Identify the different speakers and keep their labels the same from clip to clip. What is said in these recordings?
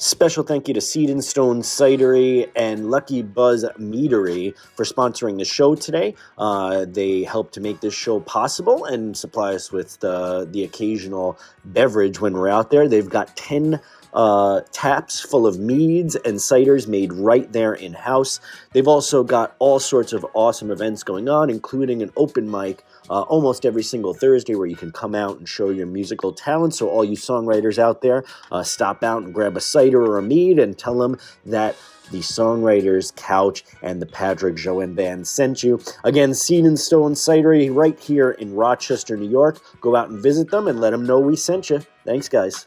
Speaker 1: Special thank you to Seed and Stone Cidery and Lucky Buzz Meadery for sponsoring the show today. They help to make this show possible and supply us with the occasional beverage when we're out there. They've got 10 taps full of meads and ciders made right there in-house. They've also got all sorts of awesome events going on, including an open mic almost every single Thursday where you can come out and show your musical talent. So all you songwriters out there, stop out and grab a cider or a mead and tell them that the Songwriters Couch and the Patrick Joanne Band sent you. Again, Seed and Stone Cidery right here in Rochester, New York. Go out and visit them and let them know we sent you. Thanks, guys.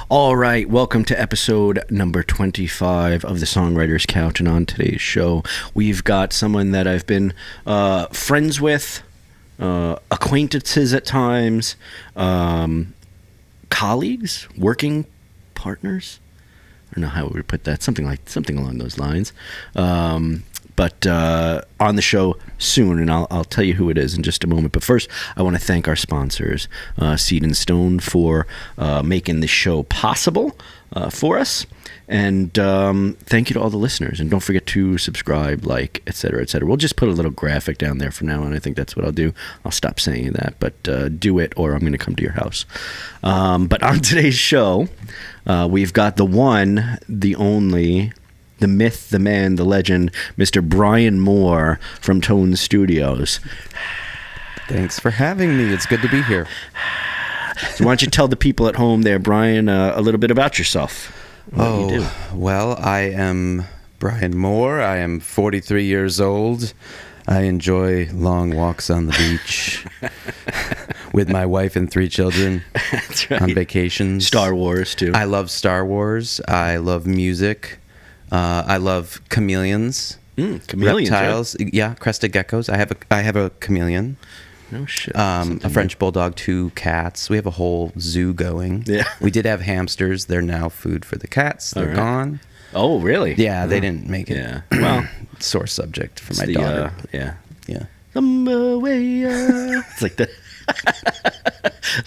Speaker 2: All right, welcome to episode number 25 of the Songwriters Couch, and on today's show, we've got someone that I've been friends with, acquaintances at times, colleagues, working partners. I don't know how we would put that, something along those lines. But on the show soon, and I'll tell you who it is in just a moment. But first, I want to thank our sponsors, Seed and Stone, for making the show possible for us. And thank you to all the listeners. And don't forget to subscribe, like, et cetera, et cetera. We'll just put a little graphic down there from now on. I think that's what I'll do. I'll stop saying that, but do it, or I'm going to come to your house. But on today's show, we've got the one, the only, the myth, the man, the legend, Mr. Brian Moore from Tone Studios.
Speaker 3: Thanks for having me. It's good to be here.
Speaker 2: So why don't you tell the people at home there, Brian, a little bit about yourself? What you do.
Speaker 3: Well, I am Brian Moore. I am 43 years old. I enjoy long walks on the beach with my wife and 3 children.
Speaker 2: That's right.
Speaker 3: On vacations.
Speaker 2: Star Wars, too.
Speaker 3: I love Star Wars. I love music. I love chameleons, reptiles. Right? Yeah, crested geckos. I have a chameleon.
Speaker 2: No shit.
Speaker 3: A French bulldog, 2 cats. We have a whole zoo going.
Speaker 2: Yeah.
Speaker 3: We did have hamsters. They're now food for the cats. They're gone.
Speaker 2: Oh, really?
Speaker 3: Yeah, they didn't make it.
Speaker 2: Yeah. Well,
Speaker 3: sore subject for my daughter.
Speaker 2: Yeah.
Speaker 3: Yeah.
Speaker 2: It's like the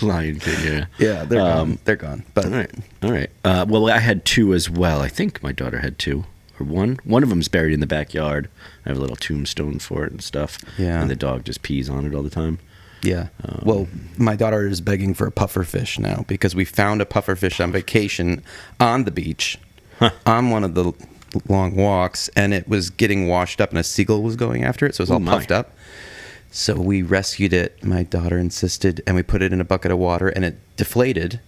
Speaker 2: Lion King. Yeah.
Speaker 3: Yeah, they're gone. They're gone. But
Speaker 2: all right. Well, I had 2 as well. I think my daughter had 2 or 1. One of them's buried in the backyard. I have a little tombstone for it and stuff.
Speaker 3: Yeah.
Speaker 2: And the dog just pees on it all the time.
Speaker 3: Yeah. Well, my daughter is begging for a pufferfish now because we found a pufferfish on vacation on the beach on one of the long walks, and it was getting washed up, and a seagull was going after it, so it was all puffed up. So we rescued it. My daughter insisted, and we put it in a bucket of water, and it deflated.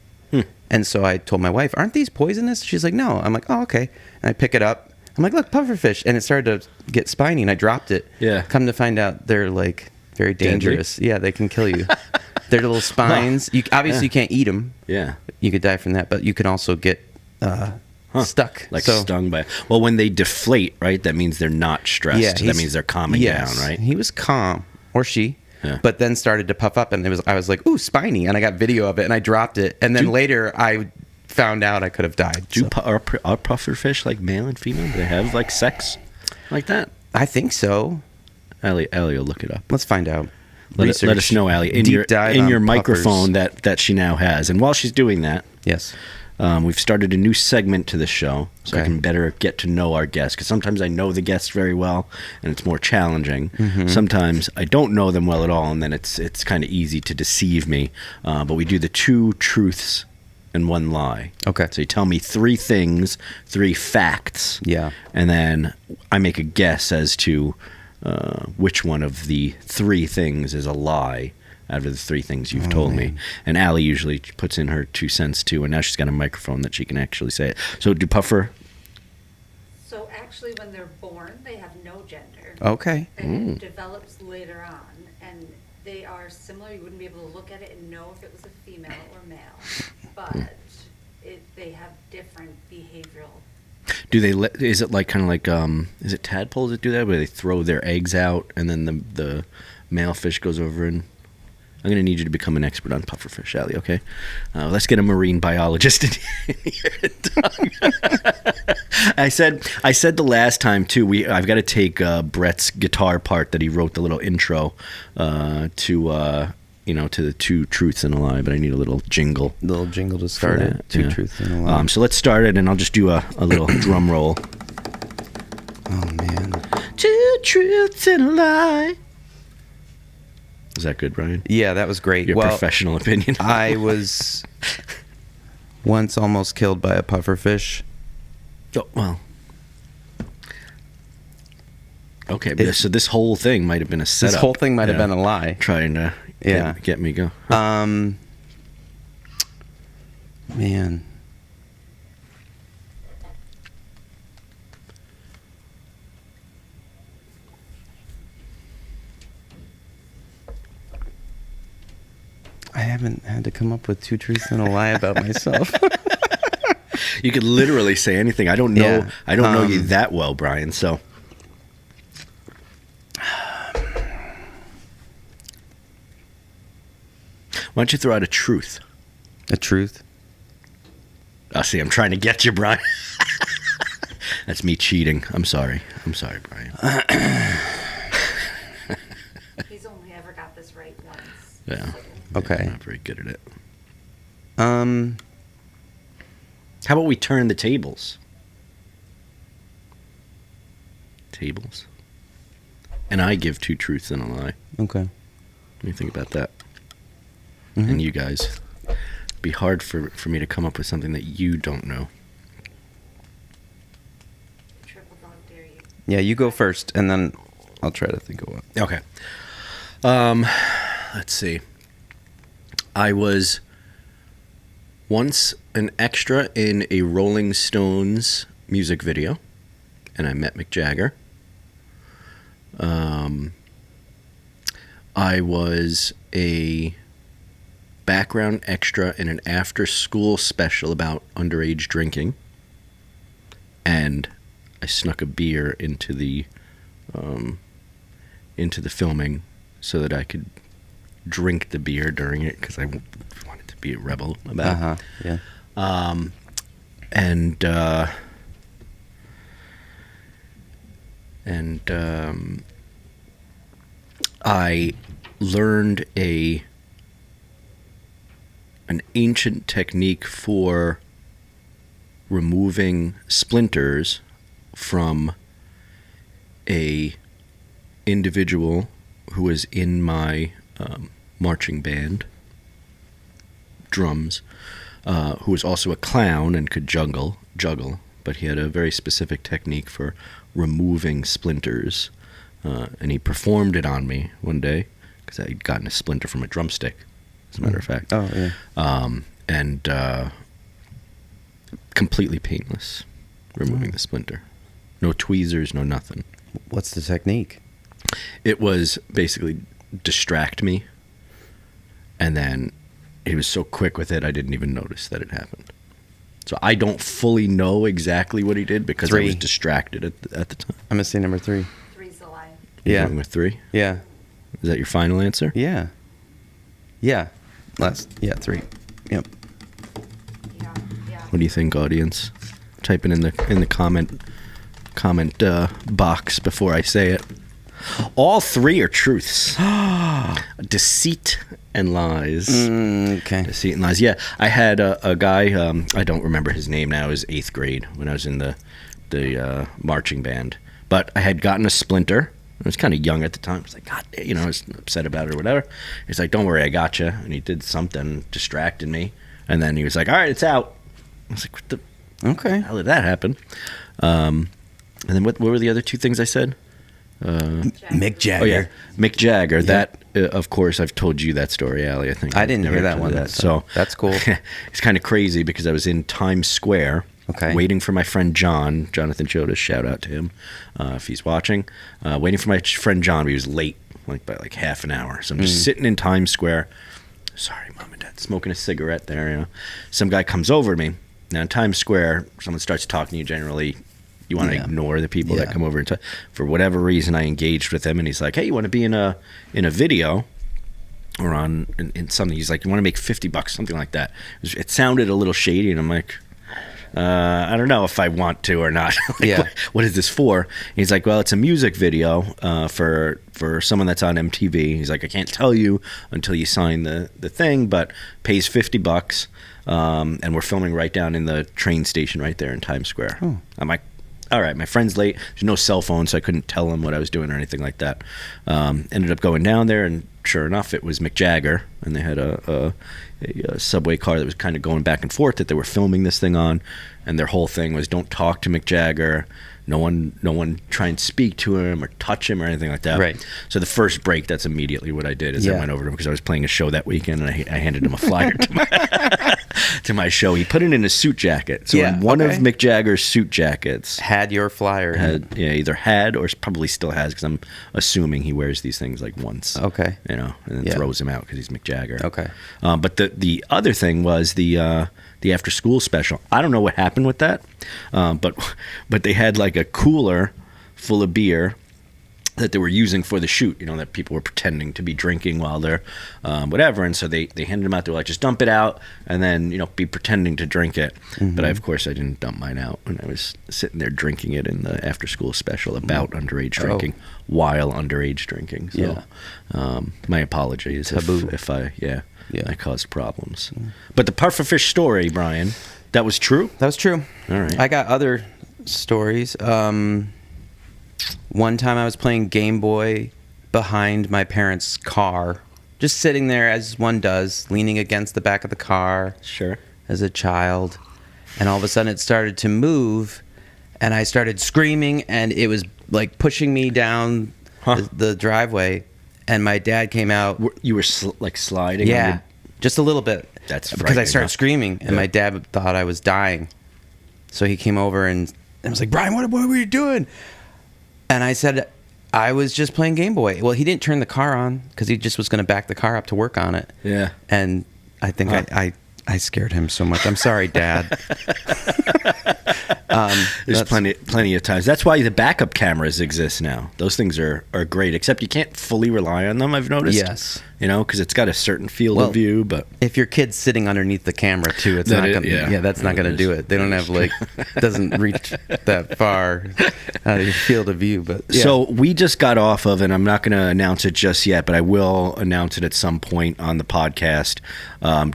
Speaker 3: And so I told my wife, "Aren't these poisonous?" She's like, "No." I'm like, "Oh, okay." And I pick it up. I'm like, "Look, pufferfish," and it started to get spiny, and I dropped it.
Speaker 2: Yeah.
Speaker 3: Come to find out, they're like very dangerous.
Speaker 2: Deadly?
Speaker 3: Yeah, they can kill you. They're little spines. You obviously you can't eat them.
Speaker 2: Yeah.
Speaker 3: You could die from that, but you can also get stuck,
Speaker 2: like stung by. Well, when they deflate, right? That means they're not stressed.
Speaker 3: Yeah,
Speaker 2: that means they're calming down, right?
Speaker 3: He was calm, or she.
Speaker 2: Yeah.
Speaker 3: But then started to puff up, and I was like, "Ooh, spiny!" And I got video of it, and I dropped it. And then later, I found out I could have died.
Speaker 2: Are pufferfish like male and female? Do they have like sex like that?
Speaker 3: I think so.
Speaker 2: Allie will look it up.
Speaker 3: Let's find out.
Speaker 2: Let us know, Allie, in your microphone that she now has. And while she's doing that,
Speaker 3: yes,
Speaker 2: we've started a new segment to the show, so I can better get to know our guests. Because sometimes I know the guests very well, and it's more challenging. Mm-hmm. Sometimes I don't know them well at all, and then it's kind of easy to deceive me. But we do the 2 truths and 1 lie.
Speaker 3: Okay.
Speaker 2: So you tell me 3 things, 3 facts.
Speaker 3: Yeah.
Speaker 2: And then I make a guess as to which one of the 3 things is a lie out of the 3 things you've told me. And Allie usually puts in her 2 cents too, and now she's got a microphone that she can actually say it. So do puffer?
Speaker 4: So actually when they're born, they have no gender.
Speaker 3: Okay.
Speaker 4: And it develops later on, and they are similar. You wouldn't be able to look at it and know if it was a female or male, but they have different behavioral.
Speaker 2: Do they? Is it like kind of like is it tadpoles that do that, where they throw their eggs out and then the male fish goes over and I'm going to need you to become an expert on pufferfish, Allie, okay? Let's get a marine biologist in here. I said the last time, too, I've got to take Brett's guitar part that he wrote, the little intro to the Two Truths and a Lie, but I need a little jingle.
Speaker 3: Little jingle to start it. Two Truths and a Lie.
Speaker 2: So let's start it, and I'll just do a little drum roll.
Speaker 3: Oh, man.
Speaker 2: Two truths and a lie. Is that good, Brian?
Speaker 3: Yeah, that was great.
Speaker 2: Your professional opinion.
Speaker 3: I was once almost killed by a pufferfish.
Speaker 2: Oh, well. Okay, so this whole thing might have been a setup.
Speaker 3: This whole thing might have been a lie.
Speaker 2: Trying to get me go.
Speaker 3: Man. I haven't had to come up with two truths and a lie about myself.
Speaker 2: You could literally say anything. I don't know.
Speaker 3: Yeah.
Speaker 2: I don't know you that well, Brian. So, why don't you throw out a truth?
Speaker 3: A truth?
Speaker 2: See, I'm trying to get you, Brian. That's me cheating. I'm sorry, Brian.
Speaker 4: He's only ever got this right once.
Speaker 2: Yeah.
Speaker 3: Okay.
Speaker 2: I'm not very good at it. How about we turn the tables? And I give two truths and a lie.
Speaker 3: Okay.
Speaker 2: What do you think about that?
Speaker 3: Mm-hmm.
Speaker 2: And you guys. It'd be hard for me to come up with something that you don't know.
Speaker 4: Triple dog dare you.
Speaker 3: Yeah, you go first, and then I'll try to think of one.
Speaker 2: Okay. Let's see. I was once an extra in a Rolling Stones music video, and I met Mick Jagger. I was a background extra in an after-school special about underage drinking, and I snuck a beer into the filming so that I could drink the beer during it because I wanted to be a rebel about it.
Speaker 3: Yeah.
Speaker 2: I learned an ancient technique for removing splinters from a individual who was in my marching band, drums, who was also a clown and could juggle, but he had a very specific technique for removing splinters, and he performed it on me one day because I had gotten a splinter from a drumstick, as a matter of fact.
Speaker 3: Oh, yeah.
Speaker 2: And completely painless, removing the splinter. No tweezers, no nothing.
Speaker 3: What's the technique?
Speaker 2: It was basically distract me, and then he was so quick with it, I didn't even notice that it happened. So I don't fully know exactly what he did because I was distracted at the time.
Speaker 3: I'm going to say number 3.
Speaker 4: 3's the lie.
Speaker 2: You're going with 3?
Speaker 3: Yeah.
Speaker 2: Is that your final answer?
Speaker 3: Yeah. 3. Yep.
Speaker 4: Yeah.
Speaker 2: What do you think, audience? Type it in the comment box before I say it. All 3 are truths. Deceit and lies.
Speaker 3: Okay.
Speaker 2: Deceit and lies. Yeah, I had a guy, I don't remember his name now, it was 8th grade when I was in the marching band. But I had gotten a splinter. I was kind of young at the time. I was like, God, I was upset about it or whatever. He's like, don't worry, I got you. And he did something, distracted me. And then he was like, all right, it's out. I was like, what the hell did that happen? And then what were the other 2 things I said?
Speaker 3: Mick Jagger.
Speaker 2: Oh, yeah. Mick Jagger. Yeah. That, of course, I've told you that story, Allie, I think.
Speaker 3: I didn't hear that one.
Speaker 2: So
Speaker 3: that's cool.
Speaker 2: It's kind of crazy because I was in Times Square waiting for my friend Jonathan Chodas, shout out to him if he's watching, waiting for my friend John, but he was late, by half an hour. So I'm just sitting in Times Square. Sorry, Mom and Dad, smoking a cigarette there. Some guy comes over to me. Now, in Times Square, someone starts talking to you generally. You want to ignore the people that come over and talk. For whatever reason, I engaged with him, and he's like, "Hey, you want to be in a video?" or on in something. He's like, you want to make $50, something like that. It sounded a little shady, and I'm like, I don't know if I want to or not. Like,
Speaker 3: Yeah.
Speaker 2: what is this for? And he's like, well, it's a music video for someone that's on MTV. He's like, I can't tell you until you sign the thing, but pays $50. And we're filming right down in the train station right there in Times Square.
Speaker 3: Oh.
Speaker 2: I'm like, all right, my friend's late. There's no cell phone, so I couldn't tell him what I was doing or anything like that. Ended up going down there, and sure enough, it was Mick Jagger, and they had a subway car that was kind of going back and forth that they were filming this thing on, and their whole thing was, don't talk to Mick Jagger. No one try and speak to him or touch him or anything like that.
Speaker 3: Right.
Speaker 2: So the first break, that's immediately what I did is I
Speaker 3: Yeah.
Speaker 2: went over to him because I was playing a show that weekend, and I handed him a flyer to my show. He put it in a suit jacket. So
Speaker 3: Yeah,
Speaker 2: in one
Speaker 3: okay.
Speaker 2: of Mick Jagger's suit jackets,
Speaker 3: Had your flyer.
Speaker 2: either had or probably still has, because I'm assuming he wears these things like once.
Speaker 3: Okay.
Speaker 2: And then
Speaker 3: Yeah.
Speaker 2: throws them out because he's Mick Jagger.
Speaker 3: Okay.
Speaker 2: But the other thing was the after school special. I don't know what happened with that, but they had like a cooler full of beer that they were using for the shoot, that people were pretending to be drinking while they're whatever. And so they handed them out. They were like, just dump it out and then, be pretending to drink it.
Speaker 3: Mm-hmm.
Speaker 2: But of course I didn't dump mine out. And I was sitting there drinking it in the after school special about underage drinking while underage drinking. So my apologies
Speaker 3: Taboo.
Speaker 2: if I
Speaker 3: Yeah.
Speaker 2: I caused problems. But the pufferfish story, Brian, that was true?
Speaker 3: That was true.
Speaker 2: All right.
Speaker 3: I got other stories. One time I was playing Game Boy behind my parents' car, just sitting there as one does, leaning against the back of the car.
Speaker 2: Sure.
Speaker 3: As a child. And all of a sudden it started to move, and I started screaming, and it was like pushing me down the driveway. And my dad came out.
Speaker 2: You were sliding?
Speaker 3: Yeah, just a little bit.
Speaker 2: That's
Speaker 3: because I
Speaker 2: frightening,
Speaker 3: started
Speaker 2: huh?
Speaker 3: screaming, and my dad thought I was dying. So he came over and was like, Brian, what were you doing? And I said, I was just playing Game Boy. Well, he didn't turn the car on because he just was going to back the car up to work on it.
Speaker 2: Yeah.
Speaker 3: And I think I scared him so much. I'm sorry, Dad.
Speaker 2: There's plenty of times. That's why the backup cameras exist now. Those things are great, except you can't fully rely on them, I've noticed.
Speaker 3: Yes.
Speaker 2: Because it's got a certain field of view, but
Speaker 3: If your kid's sitting underneath the camera too, it's
Speaker 2: That
Speaker 3: not
Speaker 2: is-
Speaker 3: gonna.
Speaker 2: yeah.
Speaker 3: Yeah, that's not gonna do it. They don't have doesn't reach that far out of your field of view. But yeah.
Speaker 2: So we just got off of, and I'm not going to announce it just yet, but I will announce it at some point on the podcast,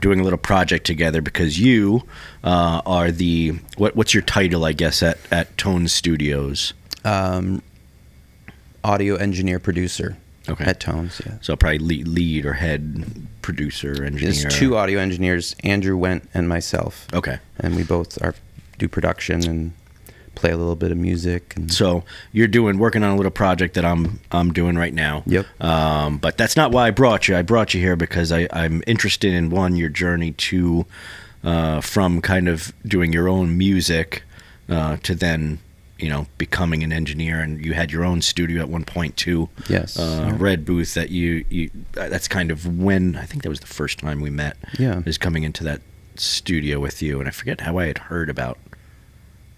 Speaker 2: doing a little project together because you are the, what's your title, I guess, at Tone Studios?
Speaker 3: Audio engineer producer.
Speaker 2: Okay.
Speaker 3: At Tones, yeah.
Speaker 2: So probably lead or head producer, engineer.
Speaker 3: There's two audio engineers, Andrew Went and myself.
Speaker 2: Okay.
Speaker 3: And we both do production and play a little bit of music. And
Speaker 2: So you're working on a little project that I'm doing right now.
Speaker 3: Yep.
Speaker 2: But that's not why I brought you. I brought you here because I'm interested in your journey to from kind of doing your own music to then becoming an engineer, and you had your own studio at one point too.
Speaker 3: Yes.
Speaker 2: Red Booth that you that's kind of when I think that was the first time we met.
Speaker 3: Yeah.
Speaker 2: Is coming into that studio with you, and I forget how I had heard about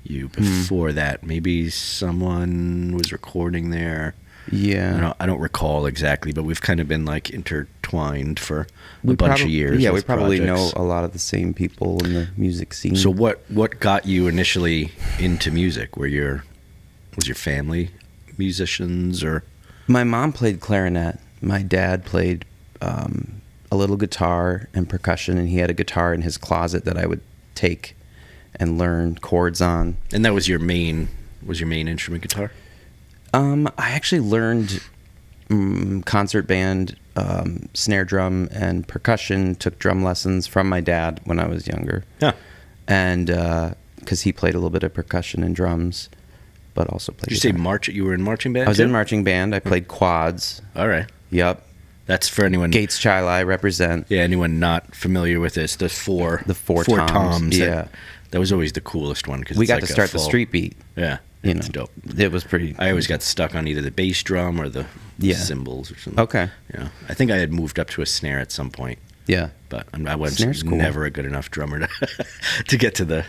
Speaker 2: you before that. Maybe someone was recording there.
Speaker 3: Yeah.
Speaker 2: I don't recall exactly, but we've kind of been intertwined for a bunch of years.
Speaker 3: Yeah, we
Speaker 2: with
Speaker 3: probably
Speaker 2: projects.
Speaker 3: know a lot of the same people in the music scene.
Speaker 2: So what got you initially into music? Was your family musicians or?
Speaker 3: My mom played clarinet. My dad played a little guitar and percussion, and he had a guitar in his closet that I would take and learn chords on.
Speaker 2: And that was your main instrument, guitar?
Speaker 3: I actually learned concert band, snare drum, and percussion. Took drum lessons from my dad when I was younger.
Speaker 2: Yeah.
Speaker 3: And because he played a little bit of percussion and drums, but also played
Speaker 2: Did you say
Speaker 3: guitar.
Speaker 2: you were in marching band?
Speaker 3: I was
Speaker 2: too?
Speaker 3: in marching band. I played quads.
Speaker 2: All right.
Speaker 3: Yep.
Speaker 2: That's for anyone.
Speaker 3: Gates Chili represent.
Speaker 2: Yeah, anyone not familiar with this, the four toms.
Speaker 3: Yeah.
Speaker 2: That was always the coolest one because
Speaker 3: We got to start the street beat.
Speaker 2: Yeah. It's dope.
Speaker 3: It was pretty.
Speaker 2: I always got stuck on either the bass drum or the cymbals or something.
Speaker 3: Okay.
Speaker 2: Yeah. I think I had moved up to a snare at some point,
Speaker 3: Yeah.
Speaker 2: but I was
Speaker 3: Snare's cool.
Speaker 2: never a good enough drummer to get to the.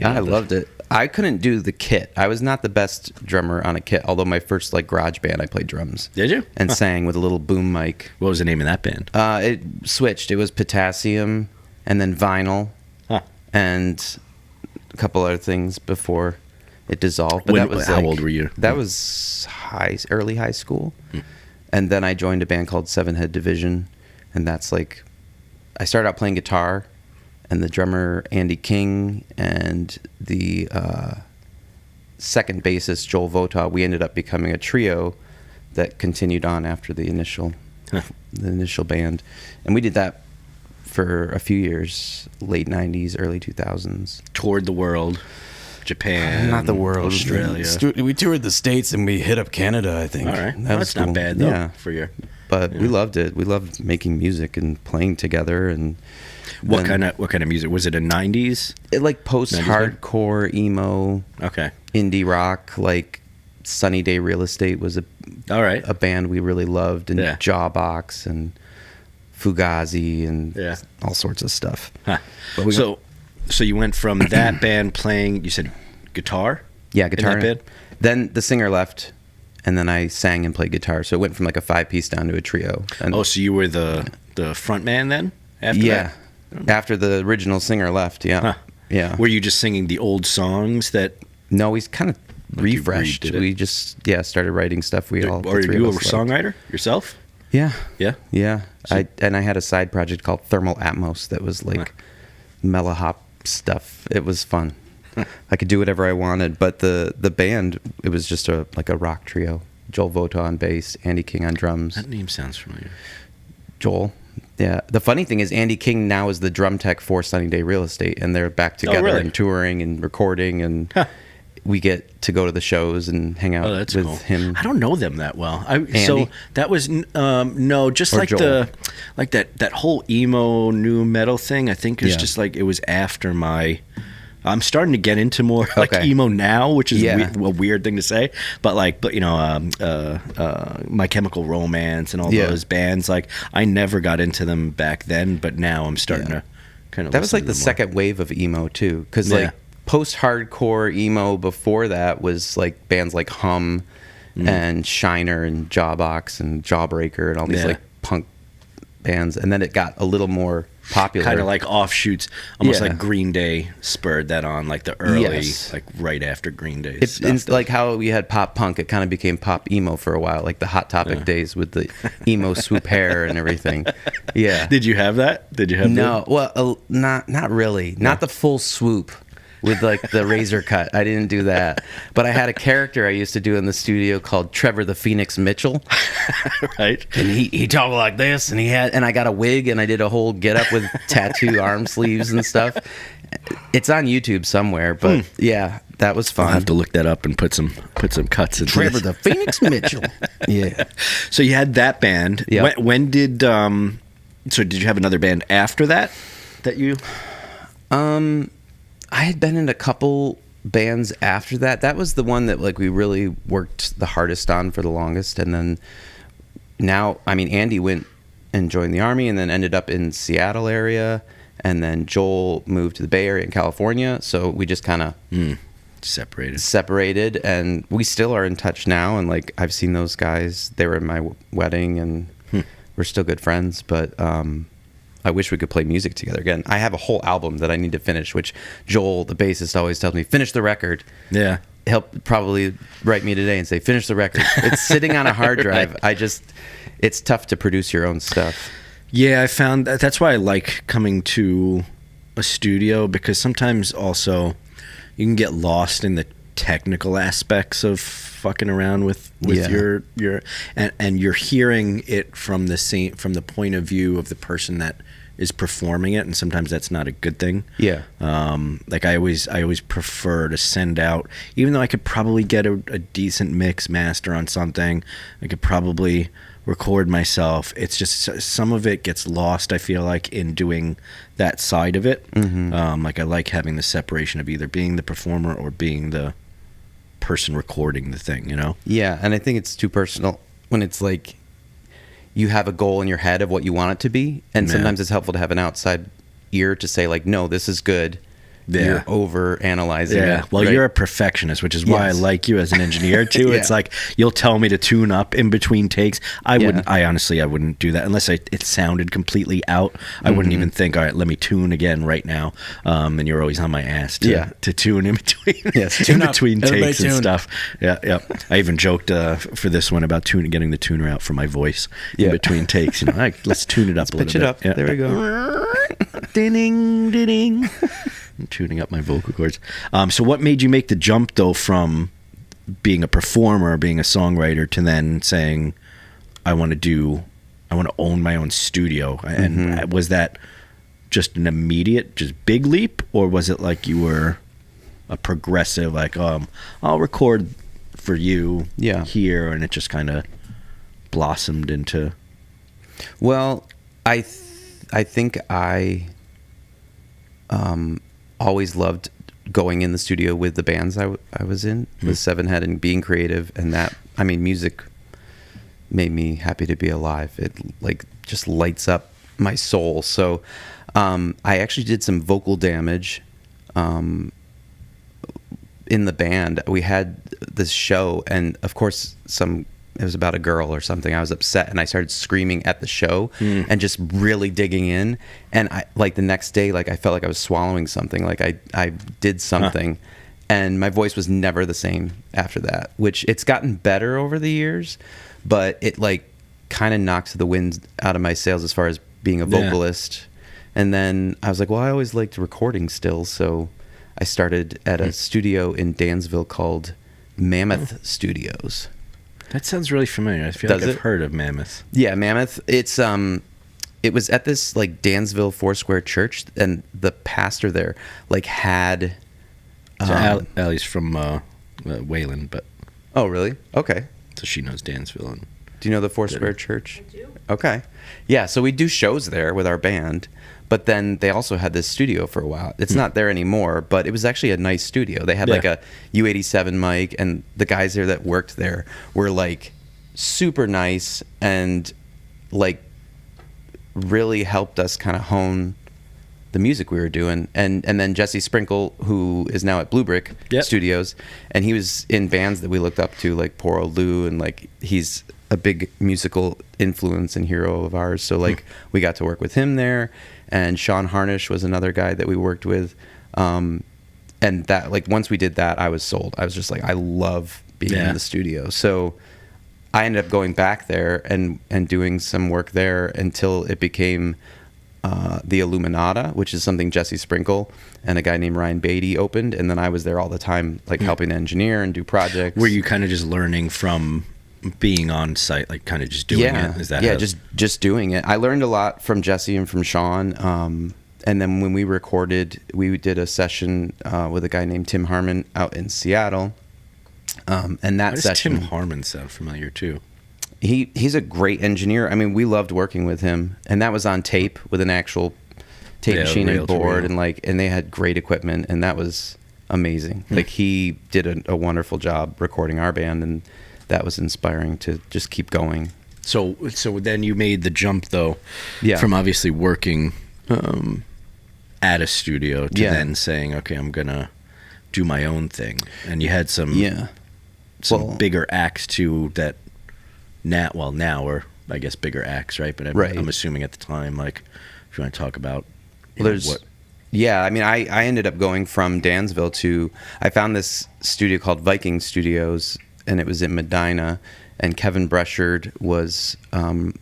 Speaker 3: I loved it. I couldn't do the kit. I was not the best drummer on a kit, although my first like garage band I played drums.
Speaker 2: Did you?
Speaker 3: And sang with a little boom mic.
Speaker 2: What was the name of that band?
Speaker 3: It switched. It was Potassium and then Vinyl and a couple other things before it dissolved. But that was
Speaker 2: how old were you?
Speaker 3: That was early high school. And then I joined a band called Seven Head Division, and that's like I started out playing guitar, and the drummer Andy King and the second bassist Joel Vota, we ended up becoming a trio that continued on after the initial band, and we did that for a few years, late 90s, early 2000s.
Speaker 2: Toured the world, Japan,
Speaker 3: not the world,
Speaker 2: Australia.
Speaker 3: We toured the States and we hit up Canada, I think.
Speaker 2: All right,
Speaker 3: That's
Speaker 2: not
Speaker 3: cool.
Speaker 2: bad though.
Speaker 3: Yeah.
Speaker 2: For your.
Speaker 3: But we loved it. We loved making music and playing together. And
Speaker 2: What kind of music was it? In 90s?
Speaker 3: It like post-hardcore emo,
Speaker 2: Okay.
Speaker 3: indie rock. Like Sunny Day Real Estate was
Speaker 2: All right.
Speaker 3: a band we really loved, and
Speaker 2: Yeah.
Speaker 3: Jawbox and Fugazi and
Speaker 2: Yeah.
Speaker 3: all sorts of stuff.
Speaker 2: Huh.
Speaker 3: But we
Speaker 2: So you went from that band playing. You said guitar.
Speaker 3: Yeah, guitar.
Speaker 2: In that band?
Speaker 3: Then the singer left, and then I sang and played guitar. So it went from like a 5-piece down to a trio. And
Speaker 2: Oh, so you were the front man then? After
Speaker 3: yeah,
Speaker 2: that?
Speaker 3: after the original singer left. Yeah,
Speaker 2: Huh.
Speaker 3: yeah.
Speaker 2: Were you just singing the old songs that?
Speaker 3: No, he's kind of
Speaker 2: Like you
Speaker 3: refreshed.
Speaker 2: redid it?
Speaker 3: We just started writing stuff. We all.
Speaker 2: Or
Speaker 3: the three
Speaker 2: you
Speaker 3: of
Speaker 2: a
Speaker 3: us liked.
Speaker 2: songwriter yourself?
Speaker 3: Yeah,
Speaker 2: Yeah.
Speaker 3: yeah.
Speaker 2: So-
Speaker 3: I had a side project called Thermal Atmos that was like mellow hop stuff. It was fun. I could do whatever I wanted, but the band, it was just a rock trio. Joel Vota on bass, Andy King on drums.
Speaker 2: That name sounds familiar.
Speaker 3: Joel. Yeah. The funny thing is Andy King now is the drum tech for Sunny Day Real Estate, and they're back together
Speaker 2: really?
Speaker 3: and touring and recording, and
Speaker 2: Huh.
Speaker 3: we get to go to the shows and hang out
Speaker 2: Oh, that's
Speaker 3: with
Speaker 2: cool.
Speaker 3: him.
Speaker 2: I don't know them that well.
Speaker 3: Andy?
Speaker 2: So that was no, just
Speaker 3: Or
Speaker 2: like
Speaker 3: Joel?
Speaker 2: that whole emo new metal thing. I think is
Speaker 3: Yeah.
Speaker 2: just like it was after my. I'm starting to get into more like
Speaker 3: Okay.
Speaker 2: emo now, which is
Speaker 3: Yeah.
Speaker 2: a weird thing to say. But My Chemical Romance and all
Speaker 3: Yeah.
Speaker 2: those bands. Like I never got into them back then, but now I'm starting to kind of.
Speaker 3: That was like the second wave of emo too, because
Speaker 2: Yeah.
Speaker 3: like post-hardcore emo before that was like bands like Hum and Shiner and Jawbox and Jawbreaker and all these
Speaker 2: Yeah.
Speaker 3: like punk bands, and then it got a little more popular.
Speaker 2: kind of like offshoots, almost
Speaker 3: Yeah.
Speaker 2: like Green Day spurred that on, like the early,
Speaker 3: Yes.
Speaker 2: like right after Green Day.
Speaker 3: It's like how we had pop punk. It kind of became pop emo for a while, like the Hot Topic days with the emo swoop hair and everything. Yeah.
Speaker 2: Did you have that? Did you have
Speaker 3: No, well, not really. Not the full swoop with like the razor cut. I didn't do that. But I had a character I used to do in the studio called Trevor the Phoenix Mitchell.
Speaker 2: right?
Speaker 3: And he talked like this, and I got a wig, and I did a whole get up with tattoo arm sleeves and stuff. It's on YouTube somewhere, but yeah, that was
Speaker 2: I'll
Speaker 3: fun.
Speaker 2: have to look that up and put some cuts in.
Speaker 3: Trevor the Phoenix Mitchell. Yeah.
Speaker 2: So you had that band.
Speaker 3: Yep.
Speaker 2: When did so did you have another band after that you?
Speaker 3: I had been in a couple bands after that. That was the one that like we really worked the hardest on for the longest. And then now, I mean, Andy went and joined the Army and then ended up in Seattle area. And then Joel moved to the Bay Area in California. So we just kind of separated, and we still are in touch now. And like, I've seen those guys. They were at my wedding, and we're still good friends. But I wish we could play music together again. I have a whole album that I need to finish, which Joel, the bassist, always tells me, finish the record.
Speaker 2: Yeah.
Speaker 3: He'll probably write me today and say, finish the record. It's sitting on a hard drive. It's tough to produce your own stuff.
Speaker 2: Yeah, I found that's why I like coming to a studio, because sometimes also you can get lost in the technical aspects of fucking around with
Speaker 3: Yeah.
Speaker 2: your and you're hearing it from the point of view of the person that is performing it, and sometimes that's not a good thing.
Speaker 3: Yeah.
Speaker 2: Like I always prefer to send out, even though I could probably get a decent mix master on something, I could probably record myself. It's just some of it gets lost, I feel like, in doing that side of it. Like I like having the separation of either being the performer or being the person recording the thing, you know?
Speaker 3: Yeah, and I think it's too personal when it's like you have a goal in your head of what you want it to be, and
Speaker 2: Yeah.
Speaker 3: sometimes it's helpful to have an outside ear to say like, no, this is good, you're over analyzing it.
Speaker 2: Well,
Speaker 3: right?
Speaker 2: you're a perfectionist, which is why I like you as an engineer too.
Speaker 3: Yeah.
Speaker 2: It's like you'll tell me to tune up in between takes. I honestly wouldn't do that unless it sounded completely out. I wouldn't even think, all right, let me tune again right now. And you're always on my ass to tune in between
Speaker 3: tune
Speaker 2: in
Speaker 3: up.
Speaker 2: between
Speaker 3: Everybody
Speaker 2: takes and
Speaker 3: tune.
Speaker 2: stuff. Yeah. I even joked for this one about getting the tuner out for my voice in between takes. Like, let's tune it up a little
Speaker 3: Pitch it
Speaker 2: bit.
Speaker 3: up. There we go.
Speaker 2: Ding, ding. I'm tuning up my vocal cords. So what made you make the jump though from being a performer, being a songwriter, to then saying, I want to own my own studio? And was that just an immediate, just big leap, or was it like you were a progressive, like, I'll record for you here, and it just kind of blossomed into?
Speaker 3: Well, I think I always loved going in the studio with the bands I was in, with Seven Head, and being creative, and that, I mean, music made me happy to be alive. It like just lights up my soul. So I actually did some vocal damage in the band. We had this show, and of course it was about a girl or something. I was upset, and I started screaming at the show and just really digging in. And I, like, the next day, like, I felt like I was swallowing something. Like I did something, and my voice was never the same after that, which it's gotten better over the years, but it like kind of knocks the wind out of my sails as far as being a vocalist. And then I was like, well, I always liked recording still. So I started at a studio in Dansville called Mammoth Studios.
Speaker 2: That sounds really familiar. I feel like I've heard of Mammoth. Yeah,
Speaker 3: Mammoth. It's it was at this like Dansville Foursquare Church, and the pastor there like had.
Speaker 2: So Allie's from Wayland, but.
Speaker 3: Oh, really? Okay.
Speaker 2: So she knows Dansville. And
Speaker 3: do you know the Foursquare Church?
Speaker 4: I do.
Speaker 3: Okay. Yeah, so we do shows there with our band, but then they also had this studio for a while. It's not there anymore, but it was actually a nice studio. They had like a U87 mic, and the guys there that worked there were like super nice and like really helped us kind of hone the music we were doing. And then Jesse Sprinkle, who is now at Blue Brick Studios, and he was in bands that we looked up to, like Poor Old Lou, and like he's a big musical influence and hero of ours. So like we got to work with him there, and Sean Harnish was another guy that we worked with. And that, like, once we did that, I was sold. I was just like, I love being in the studio. So I ended up going back there and doing some work there until it became the Illuminata, which is something Jesse Sprinkle and a guy named Ryan Beatty opened. And then I was there all the time, like helping engineer and do projects.
Speaker 2: Were you kind of just learning from being on site, like kind of just doing it? Is that
Speaker 3: just doing it. I learned a lot from Jesse and from Sean. And then when we recorded, we did a session with a guy named Tim Harmon out in Seattle. And that session,
Speaker 2: Tim Harmon sound familiar too.
Speaker 3: He's a great engineer. I mean, we loved working with him, and that was on tape with an actual tape machine and board, and they had great equipment, and that was amazing. Like, he did a wonderful job recording our band, and that was inspiring to just keep going.
Speaker 2: So then you made the jump though, from obviously working at a studio to then saying, okay, I'm gonna do my own thing, and you had some bigger acts too that. Now, or I guess bigger acts, right? But I'm assuming at the time, like, if you want to talk about what.
Speaker 3: Yeah, I mean, I ended up going from Dansville to, I found this studio called Viking Studios, and it was in Medina, and Kevin Breschard was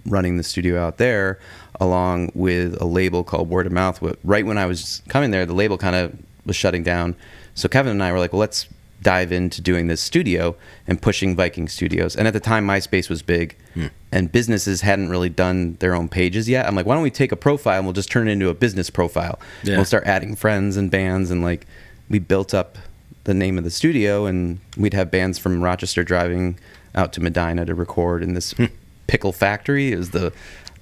Speaker 3: running the studio out there, along with a label called Word of Mouth. Right when I was coming there, the label kind of was shutting down, so Kevin and I were like, well, let's dive into doing this studio and pushing Viking Studios. And at the time, MySpace was big, and businesses hadn't really done their own pages yet. I'm like, why don't we take a profile and we'll just turn it into a business profile? We'll start adding friends and bands, and like, we built up the name of the studio, and we'd have bands from Rochester driving out to Medina to record in this pickle factory. It was the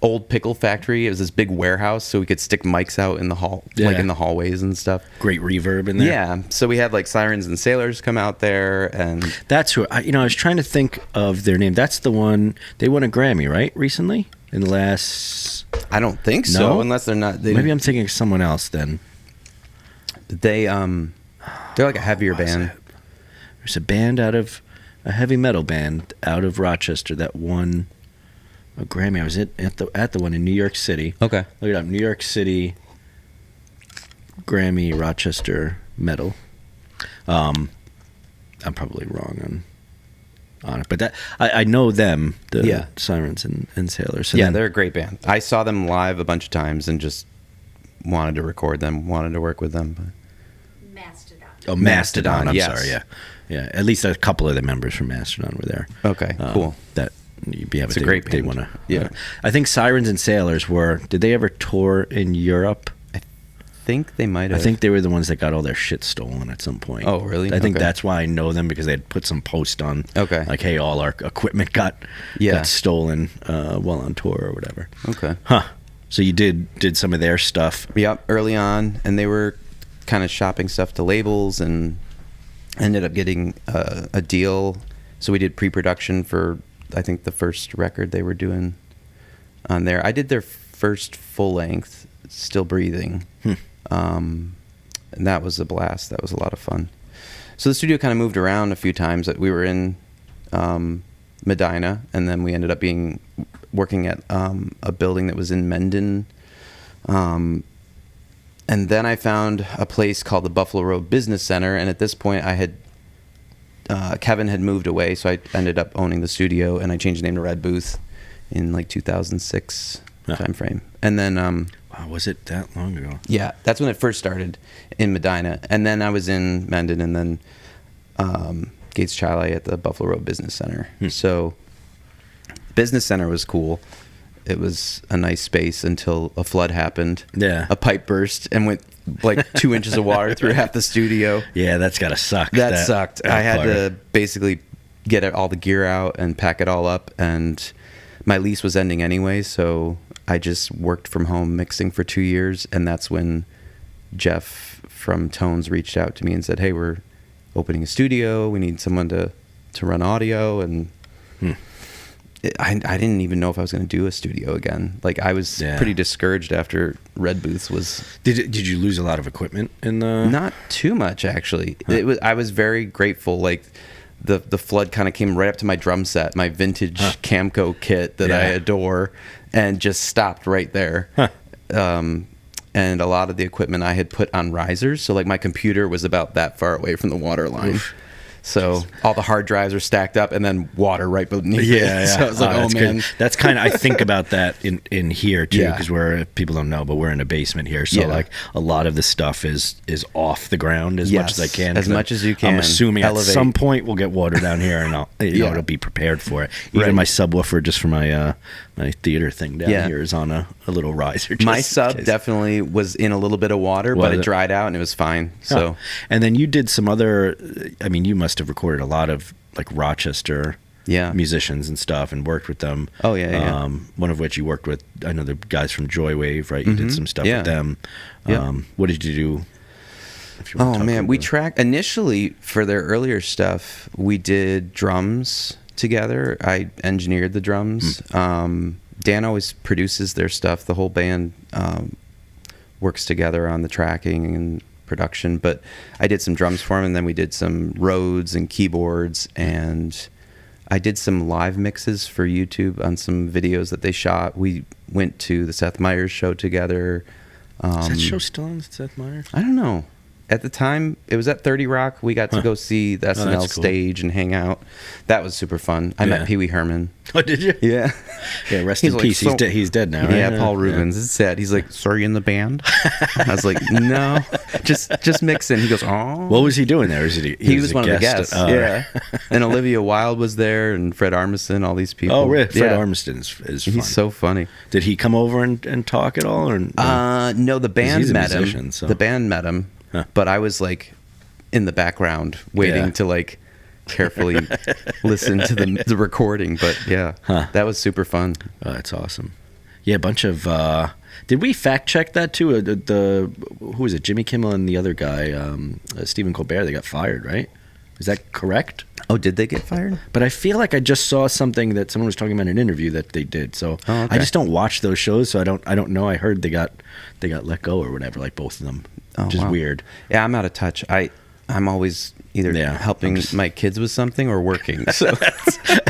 Speaker 3: old pickle factory. It was this big warehouse, so we could stick mics out in the hall, like in the hallways and stuff.
Speaker 2: Great reverb in there.
Speaker 3: Yeah, so we had like Sirens and Sailors come out there, and
Speaker 2: that's who I was trying to think of their name. That's the one, they won a Grammy, right, recently? In the last...
Speaker 3: I don't think so, unless they're not...
Speaker 2: Maybe I'm thinking of someone else then.
Speaker 3: They're like a heavier band.
Speaker 2: There's a heavy metal band out of Rochester that won a Grammy. I was at the one in New York City.
Speaker 3: Okay.
Speaker 2: Look it up. New York City Grammy Rochester metal. I'm probably wrong on it, but that I know them, the Sirens and Sailors. So
Speaker 3: they're a great band. I saw them live a bunch of times and just wanted to record them, wanted to work with them. But...
Speaker 4: Mastodon.
Speaker 2: Oh, Mastodon. I'm
Speaker 3: yes.
Speaker 2: sorry. Yeah. At least a couple of the members from Mastodon were there.
Speaker 3: Okay, cool.
Speaker 2: That
Speaker 3: it's a great band.
Speaker 2: They want to. Yeah. I think Sirens and Sailors were. Did they ever tour in Europe?
Speaker 3: I think they might have.
Speaker 2: I think they were the ones that got all their shit stolen at some point.
Speaker 3: Oh, really?
Speaker 2: I think that's why I know them, because they had put some post on.
Speaker 3: Okay.
Speaker 2: Like, hey, all our equipment got stolen while on tour or whatever.
Speaker 3: Okay.
Speaker 2: Huh. So you did some of their stuff.
Speaker 3: Yep, early on, and they were kind of shopping stuff to labels, and ended up getting a deal. So we did pre-production for, I think, the first record they were doing on there. I did their first full length, Still Breathing. And that was a blast. That was a lot of fun. So the studio kind of moved around a few times. We were in Medina, and then we ended up working at a building that was in Mendon. And then I found a place called the Buffalo Road Business Center, and at this point Kevin had moved away, so I ended up owning the studio, and I changed the name to Red Booth in like 2006 time frame. And then
Speaker 2: wow, was it that long ago?
Speaker 3: Yeah, that's when it first started in Medina, and then I was in Mendon, and then Gates Chile at the Buffalo Road Business Center. So Business Center was cool. It was a nice space until a flood happened.
Speaker 2: Yeah.
Speaker 3: A pipe burst and went like 2 inches of water through half the studio.
Speaker 2: Yeah, that's gotta suck.
Speaker 3: That sucked. I had to basically get all the gear out and pack it all up, and my lease was ending anyway, so I just worked from home mixing for 2 years, and that's when Jeff from Tones reached out to me and said, hey, we're opening a studio. We need someone to run audio, and I didn't even know if I was going to do a studio again. Like, I was pretty discouraged after Red Booth was.
Speaker 2: Did you lose a lot of equipment in the?
Speaker 3: Not too much, actually. I was very grateful. Like, the flood kind of came right up to my drum set, my vintage Camco kit that I adore, and just stopped right there. And a lot of the equipment I had put on risers, so like my computer was about that far away from the water line. So all the hard drives are stacked up, and then water right beneath it. So I was like, oh man.
Speaker 2: Good. That's kind of, I think about that in here too, because people don't know, but we're in a basement here. So like a lot of the stuff is off the ground as much as I can.
Speaker 3: As much as you can.
Speaker 2: I'm assuming at some point we'll get water down here, and it'll be prepared for it. Even my subwoofer, just for my my theater thing down here, is on a little riser.
Speaker 3: My sub definitely was in a little bit of water, but it dried out and it was fine. So,
Speaker 2: and then you did some other. I mean, you must have recorded a lot of like Rochester musicians and stuff, and worked with them.
Speaker 3: Oh yeah.
Speaker 2: One of which you worked with. I know the guys from Joywave, right? You did some stuff with them. What did you do?
Speaker 3: Oh man, we tracked initially for their earlier stuff. We did drums together. I engineered the drums. Dan always produces their stuff. The whole band works together on the tracking and production, but I did some drums for him, and then we did some Rhodes and keyboards, and I did some live mixes for YouTube on some videos that they shot. We went to the Seth Meyers show together.
Speaker 2: Is that show still on, Seth Meyers?
Speaker 3: I don't know. At the time, it was at 30 Rock. We got to go see the SNL stage and hang out. That was super fun. I met Pee Wee Herman.
Speaker 2: Oh, did you?
Speaker 3: Yeah.
Speaker 2: Yeah, rest in peace. He's dead now, right?
Speaker 3: Yeah, Paul Rubens. It's sad. He's like, so are you in the band? I was like, no, just mixing. He goes, oh.
Speaker 2: What was he doing there?
Speaker 3: He was one of the guests. And Olivia Wilde was there, and Fred Armisen, all these people.
Speaker 2: Oh, really? Fred Armisen is fun.
Speaker 3: He's so funny.
Speaker 2: Did he come over and talk at all? Or
Speaker 3: no, the band met him.
Speaker 2: So.
Speaker 3: The band met him. But I was like in the background waiting to like carefully listen to the recording. But that was super fun.
Speaker 2: Oh, that's awesome. Yeah, a bunch of. Did we fact check that too? Who was it? Jimmy Kimmel and the other guy, Stephen Colbert. They got fired, right? Is that correct?
Speaker 3: Oh, did they get fired?
Speaker 2: But I feel like I just saw something that someone was talking about in an interview that they did. So I just don't watch those shows, so I don't know. I heard they got let go or whatever, like both of them, which is weird.
Speaker 3: Yeah, I'm out of touch. I'm always either helping my kids with something or working. So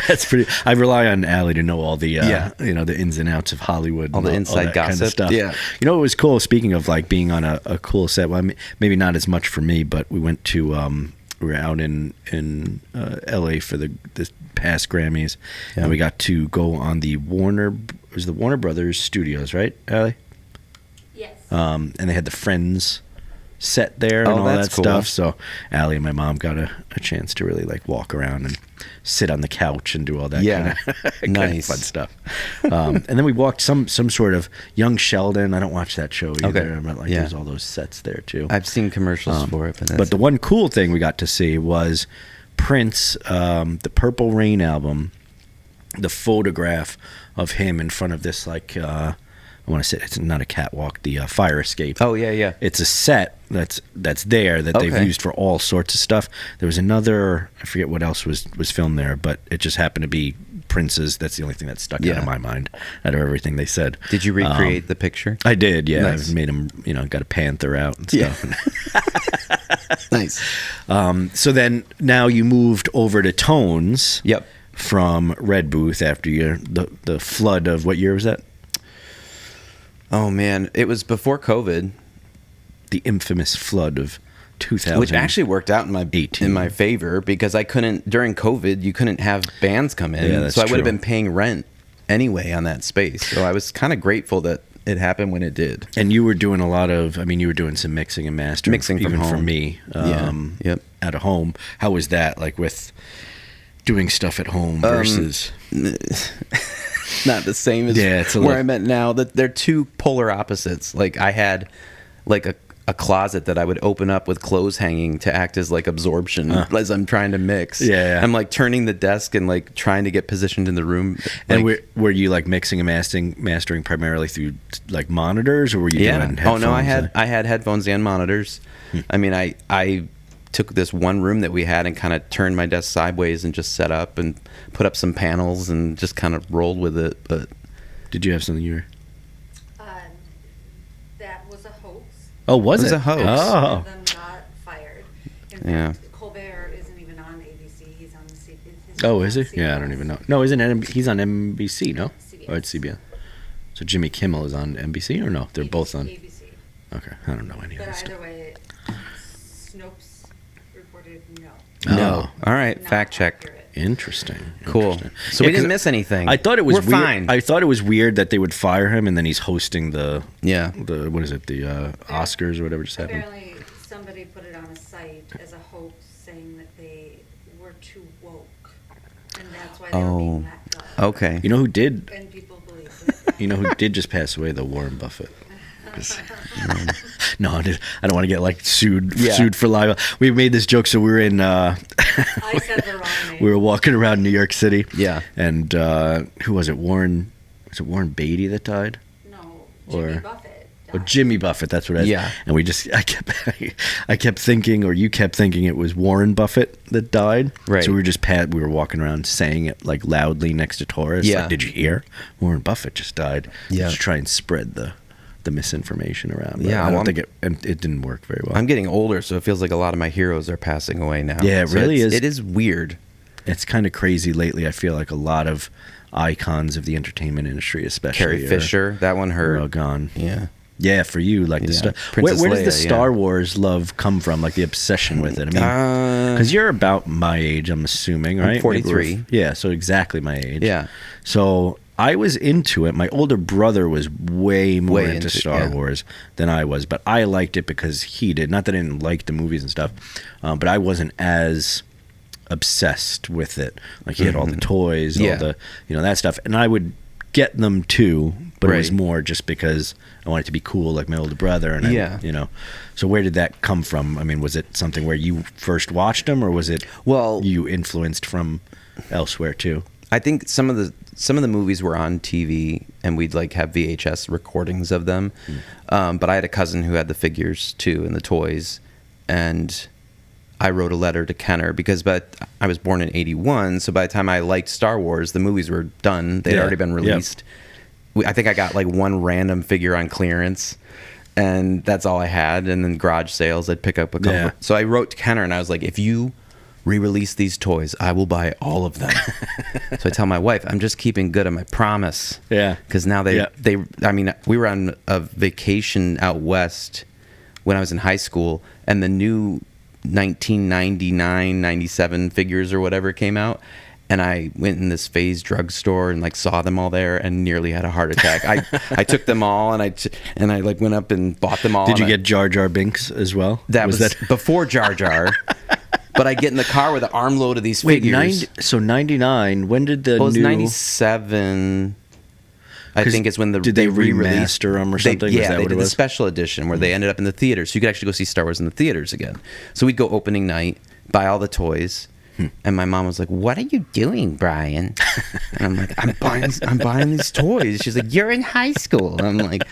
Speaker 2: that's pretty. I rely on Allie to know all the the ins and outs of Hollywood,
Speaker 3: all the inside gossip
Speaker 2: kind of stuff.
Speaker 3: Yeah,
Speaker 2: it was cool. Speaking of like being on a cool set, well, maybe not as much for me, but we went to. We were out in LA for this past Grammys, and we got to go on the Warner Brothers Studios, right, Allie?
Speaker 4: Yes.
Speaker 2: And they had the Friends set there and all that
Speaker 3: cool
Speaker 2: stuff. So Allie and my mom got a chance to really like walk around and sit on the couch and do all that kind of fun stuff. And then we walked some sort of Young Sheldon. I don't watch that show either. But there's all those sets there too.
Speaker 3: I've seen commercials for it.
Speaker 2: But the one cool thing we got to see was Prince, the Purple Rain album, the photograph of him in front of this like I want to say it's not a catwalk, the fire escape.
Speaker 3: Oh yeah.
Speaker 2: It's a set that's there that they've used for all sorts of stuff. There was another, I forget what else was filmed there, but it just happened to be Prince's. That's the only thing that stuck out of my mind out of everything they said.
Speaker 3: Did you recreate the picture?
Speaker 2: I did, yeah.
Speaker 3: Nice.
Speaker 2: I made him, got a panther out and stuff.
Speaker 3: Nice.
Speaker 2: So then now you moved over to Tones.
Speaker 3: Yep.
Speaker 2: From Red Booth after the flood of, what year was that?
Speaker 3: Oh man, it was before COVID.
Speaker 2: The infamous flood of 2000,
Speaker 3: which actually worked out in my favor because I couldn't during COVID. You couldn't have bands come in, so I would have been paying rent anyway on that space. So I was kind of grateful that it happened when it did.
Speaker 2: And you were doing a lot of, you were doing some mixing and mastering,
Speaker 3: mixing from
Speaker 2: even
Speaker 3: home.
Speaker 2: For me, out of home. How was that? Like with doing stuff at home versus.
Speaker 3: Not the same as where I'm at now. That they're two polar opposites. Like I had like a closet that I would open up with clothes hanging to act as like absorption as I'm trying to mix. I'm like turning the desk and like trying to get positioned in the room.
Speaker 2: And were you like mixing and mastering primarily through like monitors, or were you doing headphones?
Speaker 3: Oh no, I had headphones and monitors. I mean, I took this one room that we had and kind of turned my desk sideways and just set up and put up some panels and just kind of rolled with it. But
Speaker 2: did you have something you were?
Speaker 4: That was a hoax.
Speaker 2: Oh, was it?
Speaker 3: It was a hoax.
Speaker 2: Oh.
Speaker 4: One of them got fired. In fact, Colbert isn't even on ABC. He's on the CBS.
Speaker 2: Oh, is he? Yeah, I don't even know. No, he's on NBC, no?
Speaker 4: CBS.
Speaker 2: Or it's CBS. So Jimmy Kimmel is on NBC, or no? They're both on.
Speaker 4: ABC.
Speaker 2: Okay, I don't know any of
Speaker 4: But
Speaker 2: this
Speaker 4: either
Speaker 2: stuff.
Speaker 4: way, Snopes reported no.
Speaker 3: No. All right,
Speaker 4: Not
Speaker 3: fact check.
Speaker 4: accurate.
Speaker 2: Interesting.
Speaker 3: Cool.
Speaker 2: Interesting.
Speaker 3: So we didn't miss anything.
Speaker 2: I thought it was
Speaker 3: We're
Speaker 2: weird.
Speaker 3: fine.
Speaker 2: I thought it was weird that they would fire him and then he's hosting the what is it, the Oscars or whatever just happened.
Speaker 4: Apparently, somebody put it on a site as a hoax, saying that they were too woke, and that's why they were being let go.
Speaker 3: Okay.
Speaker 2: You know who did?
Speaker 4: And people believe it.
Speaker 2: You know who did just pass away? The Warren Buffett. No, I don't want to get like sued for libel. We made this joke, so we were in.
Speaker 4: I said the wrong name.
Speaker 2: We were walking around New York City.
Speaker 3: Yeah.
Speaker 2: And who was it? Was it Warren Beatty that died?
Speaker 4: No, Jimmy Buffett.
Speaker 2: Or Jimmy Buffett, that's what I.
Speaker 3: Yeah.
Speaker 2: And I kept thinking, or you kept thinking, it was Warren Buffett that died.
Speaker 3: Right.
Speaker 2: So we were walking around saying it like loudly next to tourists.
Speaker 3: Yeah.
Speaker 2: Like, did you hear? Warren Buffett just died.
Speaker 3: Yeah.
Speaker 2: Just try and spread the misinformation around. But
Speaker 3: Yeah,
Speaker 2: I don't think it didn't work very well.
Speaker 3: I'm getting older, so it feels like a lot of my heroes are passing away now.
Speaker 2: Yeah, it really is.
Speaker 3: It is weird.
Speaker 2: It's kind of crazy lately. I feel like a lot of icons of the entertainment industry, especially
Speaker 3: Carrie Fisher, that one hurt.
Speaker 2: are all gone.
Speaker 3: Yeah.
Speaker 2: Yeah, for you, like the
Speaker 3: Yeah.
Speaker 2: stuff.
Speaker 3: Princess
Speaker 2: Where does the
Speaker 3: Leia,
Speaker 2: Star Wars love come from? Like the obsession with it. I mean, because you're about my age, I'm assuming, right?
Speaker 3: I'm 43.
Speaker 2: Maybe yeah, so exactly my age.
Speaker 3: Yeah.
Speaker 2: So I was into it. My older brother was way more
Speaker 3: Way
Speaker 2: into
Speaker 3: into-
Speaker 2: Star
Speaker 3: yeah.
Speaker 2: Wars than I was, but I liked it because he did. Not that I didn't like the movies and stuff, but I wasn't as obsessed with it. Like he had all the toys,
Speaker 3: Yeah.
Speaker 2: all the that stuff, and I would get them too, but it was
Speaker 3: Right.
Speaker 2: more just because I wanted to be cool like my older brother. And
Speaker 3: Yeah.
Speaker 2: So where did that come from? I mean, was it something where you first watched them, or was it you influenced from elsewhere too?
Speaker 3: I think some of the movies were on TV, and we'd like have VHS recordings of them. But I had a cousin who had the figures too and the toys, and I wrote a letter to Kenner because I was born in 81, so by the time I liked Star Wars, the movies were done. They'd already been released. I think I got like one random figure on clearance, and that's all I had. And then garage sales, I'd pick up a couple.
Speaker 2: Yeah.
Speaker 3: So I wrote to Kenner, and I was like, if you re-release these toys, I will buy all of them. So I tell my wife, I'm just keeping good on my promise.
Speaker 2: Yeah.
Speaker 3: Because now I mean, we were on a vacation out west when I was in high school, and the new 1999, 97 figures or whatever came out. And I went in this Phase drugstore and like saw them all there and nearly had a heart attack. I took them all and I like went up and bought them all.
Speaker 2: Did you get Jar Jar Binks as well?
Speaker 3: That was before Jar Jar. But I get in the car with an armload of these figures.
Speaker 2: So 99, when did the
Speaker 3: It was
Speaker 2: new...
Speaker 3: 97, I think is when
Speaker 2: Did they
Speaker 3: re-released
Speaker 2: remaster them or something?
Speaker 3: Yeah,
Speaker 2: Is that
Speaker 3: they
Speaker 2: what
Speaker 3: did
Speaker 2: it
Speaker 3: the
Speaker 2: was?
Speaker 3: special edition where they ended up in the theaters. So you could actually go see Star Wars in the theaters again. So we'd go opening night, buy all the toys. And my mom was like, "What are you doing, Brian?" And I'm like, "I'm buying these toys." She's like, "You're in high school." And I'm like,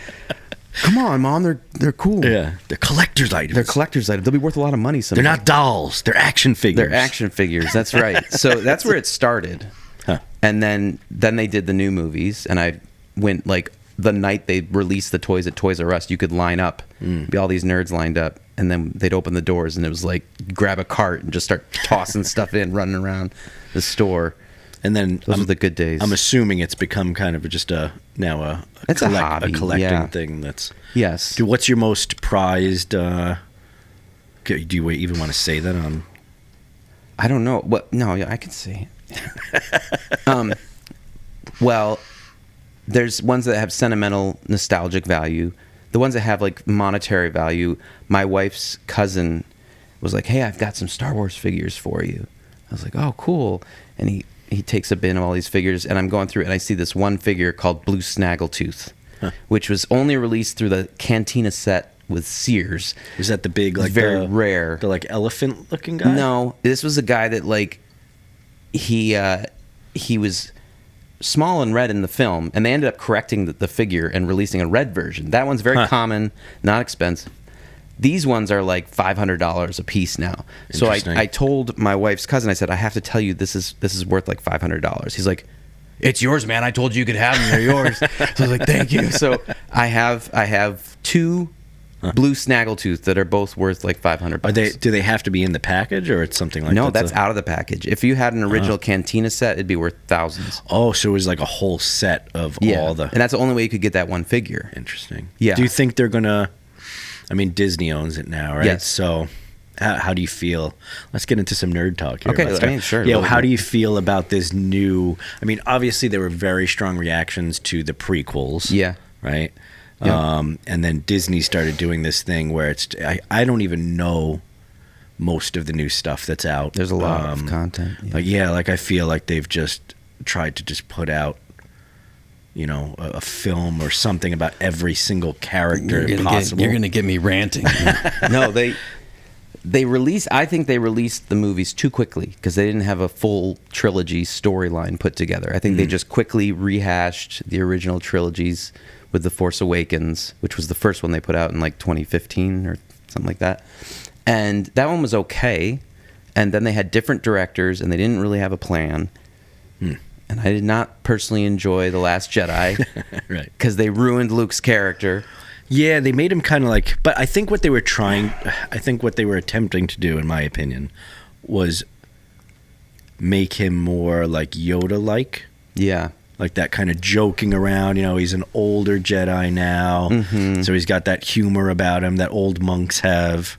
Speaker 3: "Come on, Mom, they're cool.
Speaker 2: Yeah, they're collector's items.
Speaker 3: They're collector's items. They'll be worth a lot of money someday."
Speaker 2: They're not dolls. They're action figures.
Speaker 3: They're action figures. That's right. So that's where it started.
Speaker 2: Huh.
Speaker 3: And then they did the new movies, and I went like the night they released the toys at Toys R Us. You could line up, be all these nerds lined up, and then they'd open the doors, and it was like grab a cart and just start tossing stuff in, running around the store.
Speaker 2: And then
Speaker 3: Those were the good days.
Speaker 2: I'm assuming it's become kind of just a
Speaker 3: hobby,
Speaker 2: collecting thing. That's
Speaker 3: yes.
Speaker 2: What's your most prized? Do you even want to say that on?
Speaker 3: I don't know. What? No, I can say. Well, there's ones that have sentimental, nostalgic value. The ones that have like monetary value. My wife's cousin was like, "Hey, I've got some Star Wars figures for you." I was like, "Oh, cool." And he takes a bin of all these figures, and I'm going through it, and I see this one figure called Blue Snaggletooth, which was only released through the Cantina set with Sears.
Speaker 2: Was that the big, like,
Speaker 3: very rare,
Speaker 2: the like elephant looking guy?
Speaker 3: No, this was a guy that like he was small and red in the film, and they ended up correcting the figure and releasing a red version. That one's very common, not expensive. These ones are like $500 a piece now. So I told my wife's cousin, I said, "I have to tell you this is worth like $500. He's like, "It's yours, man. I told you you could have them. They're yours." So I was like, "Thank you." So I have two Blue Snaggletooth that are both worth like $500.
Speaker 2: Do they have to be in the package, or it's something like that?
Speaker 3: No, that's out of the package. If you had an original Cantina set, it'd be worth thousands.
Speaker 2: Oh, so it was like a whole set of all the...
Speaker 3: And that's the only way you could get that one figure.
Speaker 2: Interesting.
Speaker 3: Yeah.
Speaker 2: Do you think they're going to... I mean, Disney owns it now, right?
Speaker 3: Yes.
Speaker 2: So how do you feel? Let's get into some nerd talk here.
Speaker 3: Okay, sure.
Speaker 2: Yeah, how do you feel about this new... I mean, obviously there were very strong reactions to the prequels.
Speaker 3: Yeah.
Speaker 2: Right?
Speaker 3: Yeah.
Speaker 2: And then Disney started doing this thing where it's... I don't even know most of the new stuff that's out.
Speaker 3: There's a lot of content.
Speaker 2: Yeah. Like I feel like they've just tried to just put out, you know, a film or something about every single character possible.
Speaker 3: You're gonna get me ranting. No, they released. I think they released the movies too quickly because they didn't have a full trilogy storyline put together. I think they just quickly rehashed the original trilogies with The Force Awakens, which was the first one they put out in like 2015 or something like that. And that one was okay. And then they had different directors, and they didn't really have a plan. And I did not personally enjoy The Last Jedi.
Speaker 2: Right.
Speaker 3: Because they ruined Luke's character.
Speaker 2: Yeah, they made him kind of like... But I think what they were attempting to do, in my opinion, was make him more like Yoda-like.
Speaker 3: Yeah.
Speaker 2: Like that kind of joking around, you know, he's an older Jedi now.
Speaker 3: Mm-hmm.
Speaker 2: So he's got that humor about him that old monks have,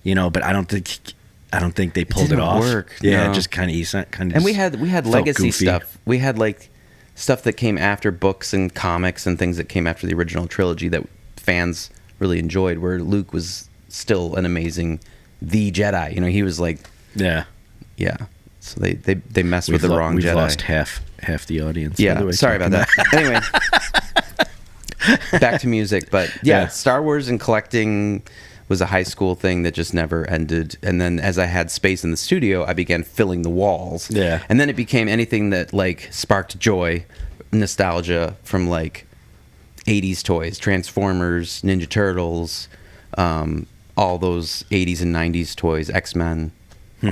Speaker 2: you know, but I don't think they pulled it off.
Speaker 3: Work,
Speaker 2: yeah,
Speaker 3: no.
Speaker 2: just kind of
Speaker 3: And we had legacy
Speaker 2: goofy
Speaker 3: stuff. We had like stuff that came after books and comics and things that came after the original trilogy that fans really enjoyed, where Luke was still an amazing Jedi. You know, he was like yeah. So they messed with the wrong
Speaker 2: we've
Speaker 3: Jedi.
Speaker 2: Lost half the audience.
Speaker 3: Yeah, sorry about that. Anyway, back to music. But yeah, Star Wars and collecting was a high school thing that just never ended. And then as I had space in the studio, I began filling the walls.
Speaker 2: Yeah.
Speaker 3: And then it became anything that like sparked joy, nostalgia from like 80s toys, Transformers, Ninja Turtles, all those 80s and 90s toys, X-Men.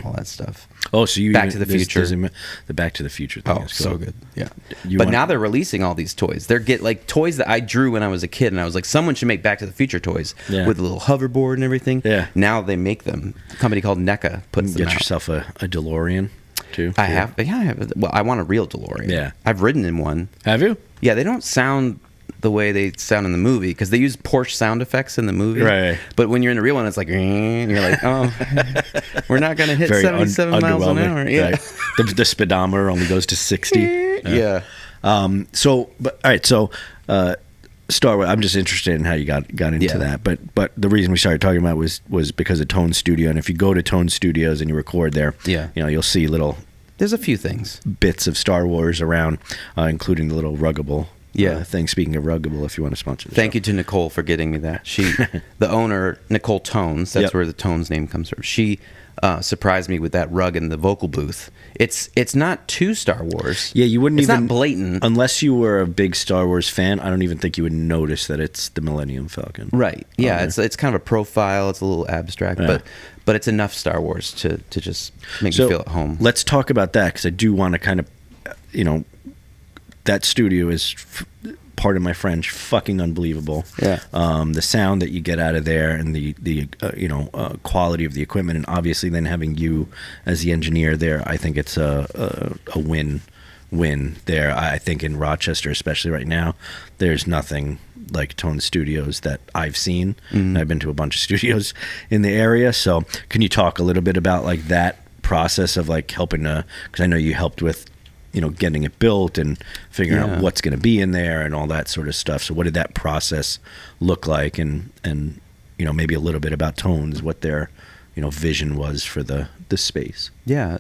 Speaker 3: all that stuff.
Speaker 2: Oh, so you
Speaker 3: Back to the Future.
Speaker 2: The Back to the Future thing.
Speaker 3: Oh,
Speaker 2: is
Speaker 3: so
Speaker 2: cool.
Speaker 3: good. Yeah.
Speaker 2: But
Speaker 3: Now they're releasing all these toys. They're like toys that I drew when I was a kid, and I was like, someone should make Back to the Future toys with a little hoverboard and everything.
Speaker 2: Yeah.
Speaker 3: Now they make them. A company called NECA puts them out.
Speaker 2: Get yourself a DeLorean too.
Speaker 3: I have. Yeah, I have. Well, I want a real DeLorean.
Speaker 2: Yeah.
Speaker 3: I've ridden in one.
Speaker 2: Have you?
Speaker 3: Yeah, they don't sound the way they sound in the movie because they use Porsche sound effects in the movie.
Speaker 2: Right.
Speaker 3: But when you're in the real one, it's like, and you're like, oh, we're not going to hit
Speaker 2: Very
Speaker 3: 77 miles an
Speaker 2: underwhelming,
Speaker 3: hour. Yeah.
Speaker 2: Right. The speedometer only goes to 60.
Speaker 3: Yeah.
Speaker 2: So, but all right. So, Star Wars. I'm just interested in how you got into that. But the reason we started talking about was because of Tone Studio. And if you go to Tone Studios and you record there, you'll see little.
Speaker 3: There's a few things,
Speaker 2: bits of Star Wars around, including the little Ruggable. Thing. Speaking of Ruggable, if you want to sponsor the
Speaker 3: Thank
Speaker 2: show.
Speaker 3: you to Nicole for getting me that. She, the owner, Nicole Tones, that's where the Tones name comes from. She surprised me with that rug in the vocal booth. It's not too Star Wars.
Speaker 2: Yeah, you wouldn't
Speaker 3: it's
Speaker 2: even...
Speaker 3: not blatant.
Speaker 2: Unless you were a big Star Wars fan, I don't even think you would notice that it's the Millennium Falcon.
Speaker 3: Right. Yeah, it's kind of a profile. It's a little abstract, but it's enough Star Wars to just make me feel at home.
Speaker 2: Let's talk about that, because I do want to kind of, that studio is, pardon my French, fucking unbelievable.
Speaker 3: Yeah.
Speaker 2: The sound that you get out of there, and the quality of the equipment, and obviously then having you as the engineer there, I think it's a win there. I think in Rochester, especially right now, there's nothing like Tone Studios that I've seen. Mm-hmm. I've been to a bunch of studios in the area. So can you talk a little bit about like that process of like helping to, because I know you helped with getting it built and figuring out what's going to be in there and all that sort of stuff. So what did that process look like? And maybe a little bit about Tones, what their, vision was for the space.
Speaker 3: Yeah.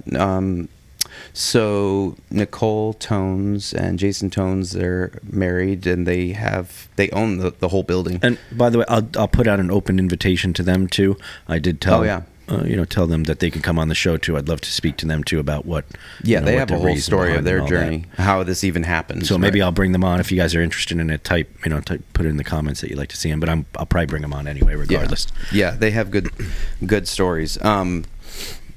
Speaker 3: So Nicole Tones and Jason Tones, they're married and they own the whole building.
Speaker 2: And by the way, I'll put out an open invitation to them too. I did tell tell them that they can come on the show too. I'd love to speak to them too about what.
Speaker 3: Yeah, they have a whole story of their journey, how this even happened.
Speaker 2: So maybe I'll bring them on if you guys are interested in it. Type put it in the comments that you'd like to see them. But I'll probably bring them on anyway, regardless.
Speaker 3: Yeah, they have good stories.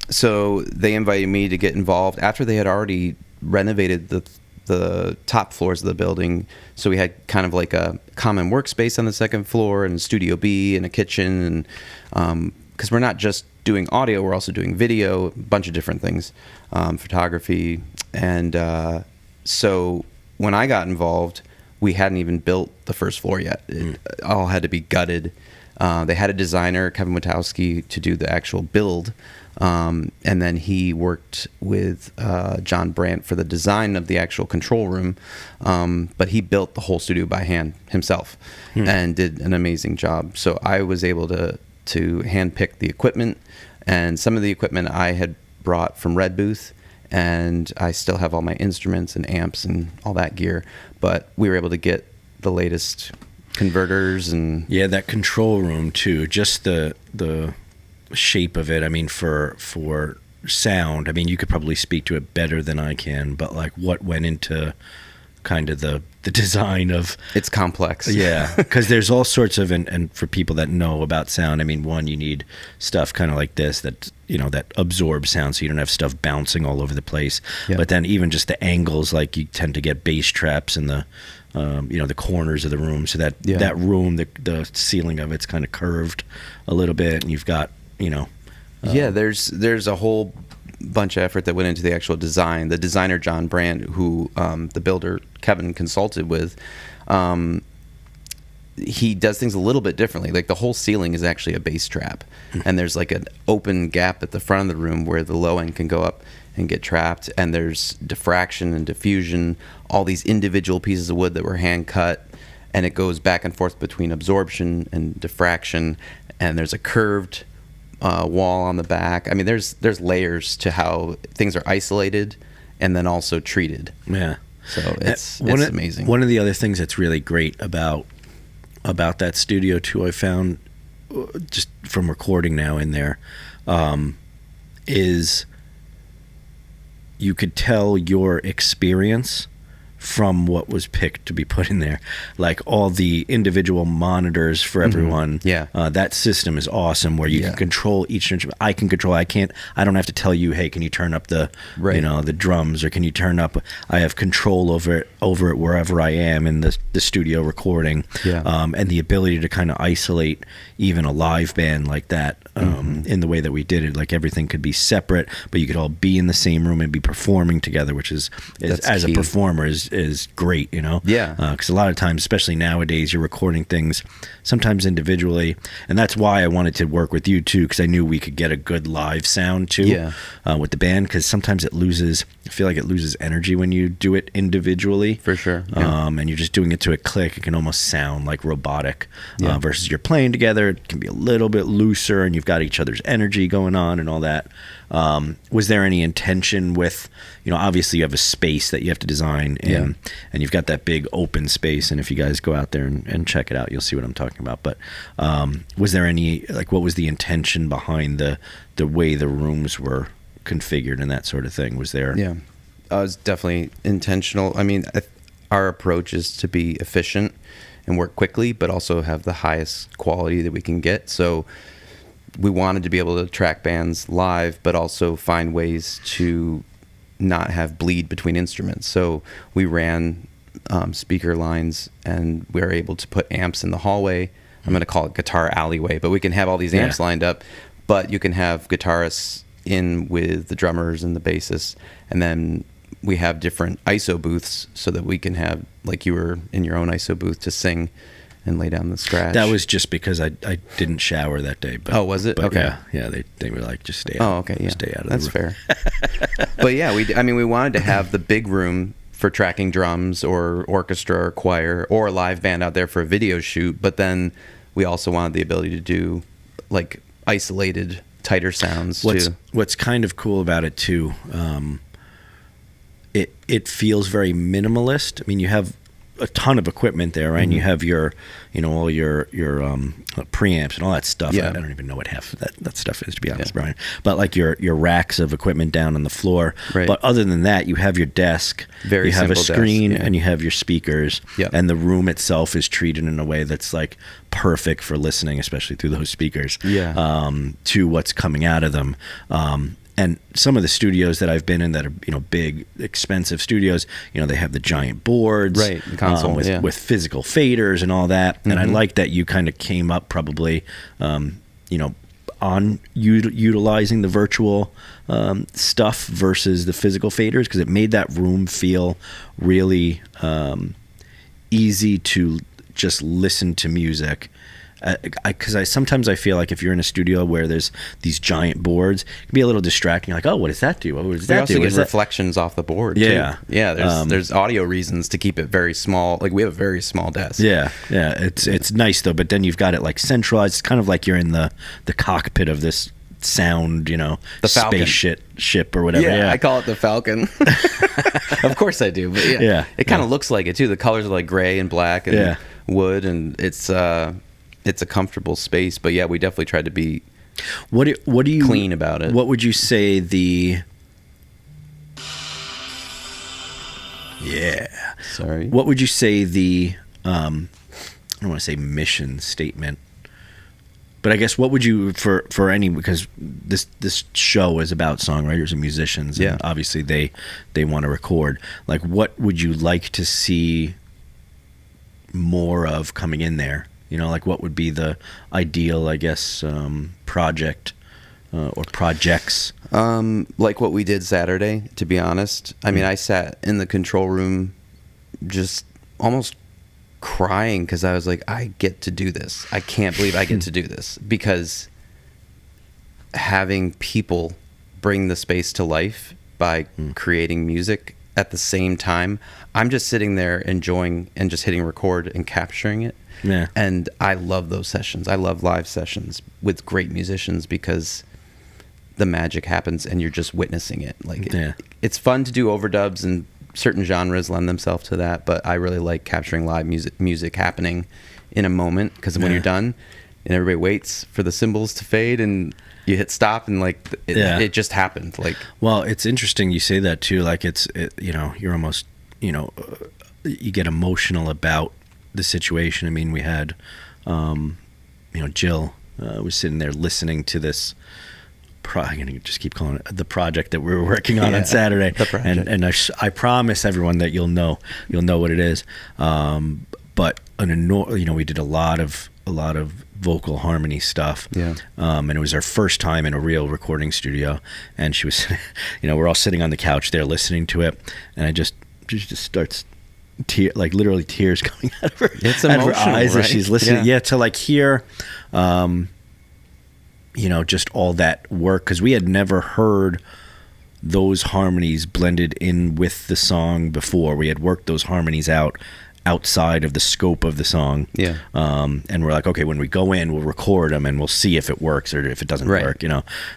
Speaker 3: So they invited me to get involved after they had already renovated the top floors of the building. So we had kind of like a common workspace on the second floor and Studio B and a kitchen, and because we're not just doing audio, we're also doing video, a bunch of different things, photography. And so when I got involved, we hadn't even built the first floor yet. It all had to be gutted. They had a designer, Kevin Witowski, to do the actual build. And then he worked with John Brandt for the design of the actual control room. But he built the whole studio by hand himself and did an amazing job. So I was able to handpick the equipment, and some of the equipment I had brought from Red Booth, and I still have all my instruments and amps and all that gear, but we were able to get the latest converters and
Speaker 2: that control room too, just the shape of it. I mean, for sound, I mean, you could probably speak to it better than I can, but like what went into kind of the design of...
Speaker 3: It's complex.
Speaker 2: Yeah, because there's all sorts of, and for people that know about sound, I mean, one, you need stuff kind of like this that, that absorbs sound so you don't have stuff bouncing all over the place. Yeah. But then even just the angles, like you tend to get bass traps in the, the corners of the room, so that that room, the ceiling of it's kind of curved a little bit, and you've got, there's a whole bunch of effort that went into the actual design. The designer John Brandt, who the builder Kevin consulted with, he does things a little bit differently. Like the whole ceiling is actually a bass trap, and there's like an open gap at the front of the room where the low end can go up and get trapped, and there's diffraction and diffusion, all these individual pieces of wood that were hand cut, and it goes back and forth between absorption and diffraction, and there's a curved wall on the back. I mean, there's layers to how things are isolated and then also treated. Yeah.
Speaker 3: So it's amazing.
Speaker 2: One of the other things that's really great about that studio too, I found just from recording now in there, is you could tell your experience from what was picked to be put in there. Like all the individual monitors for everyone.
Speaker 3: Yeah.
Speaker 2: That system is awesome where you can control each instrument. I don't have to tell you, hey, can you turn up the, the drums, or can you turn up, I have control over it wherever I am in the studio recording.
Speaker 3: Yeah.
Speaker 2: And the ability to kind of isolate even a live band like that in the way that we did it. Like everything could be separate, but you could all be in the same room and be performing together, which is as
Speaker 3: key.
Speaker 2: a performer is great,
Speaker 3: Yeah.
Speaker 2: Because a lot of times, especially nowadays, you're recording things sometimes individually, and that's why I wanted to work with you too, because I knew we could get a good live sound too with the band, because sometimes I feel like it loses energy when you do it individually.
Speaker 3: For sure.
Speaker 2: And you're just doing it to a click. It can almost sound like robotic versus you're playing together. It can be a little bit looser and you've got each other's energy going on and all that. Was there any intention with, obviously you have a space that you have to design in, and you've got that big open space, and if you guys go out there and check it out, you'll see what I'm talking about. But was there any, what was the intention behind the way the rooms were configured and that sort of thing? Was there?
Speaker 3: Yeah, it was definitely intentional. I mean, our approach is to be efficient and work quickly, but also have the highest quality that we can get. So we wanted to be able to track bands live, but also find ways to not have bleed between instruments. So we ran speaker lines, and we were able to put amps in the hallway. I'm going to call it guitar alleyway, but we can have all these amps lined up, but you can have guitarists in with the drummers and the bassists, and then we have different ISO booths so that we can have, like you were in your own ISO booth to sing and lay down the scratch.
Speaker 2: That was just because I didn't shower that day. But,
Speaker 3: was it?
Speaker 2: But
Speaker 3: okay.
Speaker 2: Yeah, they were like, just stay out.
Speaker 3: Oh, okay, yeah.
Speaker 2: Stay out of
Speaker 3: That's
Speaker 2: the room.
Speaker 3: fair. But yeah, we wanted to have the big room for tracking drums or orchestra or choir or a live band out there for a video shoot, but then we also wanted the ability to do like isolated, tighter sounds too.
Speaker 2: What's kind of cool about it too, it feels very minimalist. I mean, you have a ton of equipment there, right? And you have your, all your preamps and all that stuff.
Speaker 3: Yeah.
Speaker 2: I don't even know what half of that stuff is, to be honest, Brian. But like your racks of equipment down on the floor.
Speaker 3: Right.
Speaker 2: But other than that, you have your desk.
Speaker 3: Very
Speaker 2: you have a
Speaker 3: simple
Speaker 2: screen,
Speaker 3: desk,
Speaker 2: and you have your speakers.
Speaker 3: Yep.
Speaker 2: And the room itself is treated in a way that's like perfect for listening, especially through those speakers.
Speaker 3: Yeah.
Speaker 2: To what's coming out of them. And some of the studios that I've been in that are, big, expensive studios, they have the giant boards,
Speaker 3: right? The console,
Speaker 2: with physical faders and all that. And I like that you kind of came up probably, on utilizing the virtual stuff versus the physical faders, because it made that room feel really easy to just listen to music. Because sometimes I feel like if you're in a studio where there's these giant boards, it can be a little distracting. You're like, oh, what does that do? What does that do?
Speaker 3: We also get reflections off the board.
Speaker 2: Yeah,
Speaker 3: too. Yeah. There's audio reasons to keep it very small. Like we have a very small desk.
Speaker 2: Yeah. It's nice though. But then you've got it like centralized. It's kind of like you're in the cockpit of this sound, the spaceship or whatever.
Speaker 3: Yeah, I call it the Falcon. Of course I do. But it kind of looks like it too. The colors are like gray and black and wood, and it's a comfortable space. But yeah, we definitely tried to be
Speaker 2: what do you
Speaker 3: clean about it.
Speaker 2: What would you say what would you say the I don't want to say mission statement, but I guess what would you for any, because this show is about songwriters and musicians, and obviously they want to record. Like, what would you like to see more of coming in there? Like what would be the ideal, I guess, project or projects?
Speaker 3: Like what we did Saturday, to be honest. I mean, I sat in the control room just almost crying because I was like, I get to do this. I can't believe I get to do this, because having people bring the space to life by creating music at the same time, I'm just sitting there enjoying and just hitting record and capturing it.
Speaker 2: Yeah.
Speaker 3: And I love those sessions. I love live sessions with great musicians because the magic happens and you're just witnessing it. Like it's fun to do overdubs, and certain genres lend themselves to that, but I really like capturing live music happening in a moment, because when you're done and everybody waits for the cymbals to fade and you hit stop and it just happened. Like,
Speaker 2: well, it's interesting you say that too. Like you're almost you get emotional about the situation. I mean, we had, Jill was sitting there listening to this. I'm gonna just keep calling it the project that we were working on Saturday.
Speaker 3: The project.
Speaker 2: And I promise everyone that you'll know what it is. But we did a lot of vocal harmony stuff.
Speaker 3: Yeah.
Speaker 2: And it was our first time in a real recording studio, and she was, we're all sitting on the couch there listening to it, and she just starts literally tears coming out of her,
Speaker 3: it's
Speaker 2: out of her
Speaker 3: emotional,
Speaker 2: eyes
Speaker 3: right?
Speaker 2: as she's listening. Yeah, to hear, just all that work, because we had never heard those harmonies blended in with the song before. We had worked those harmonies outside of the scope of the song.
Speaker 3: Yeah.
Speaker 2: And we're like, okay, when we go in, we'll record them and we'll see if it works or if it doesn't work,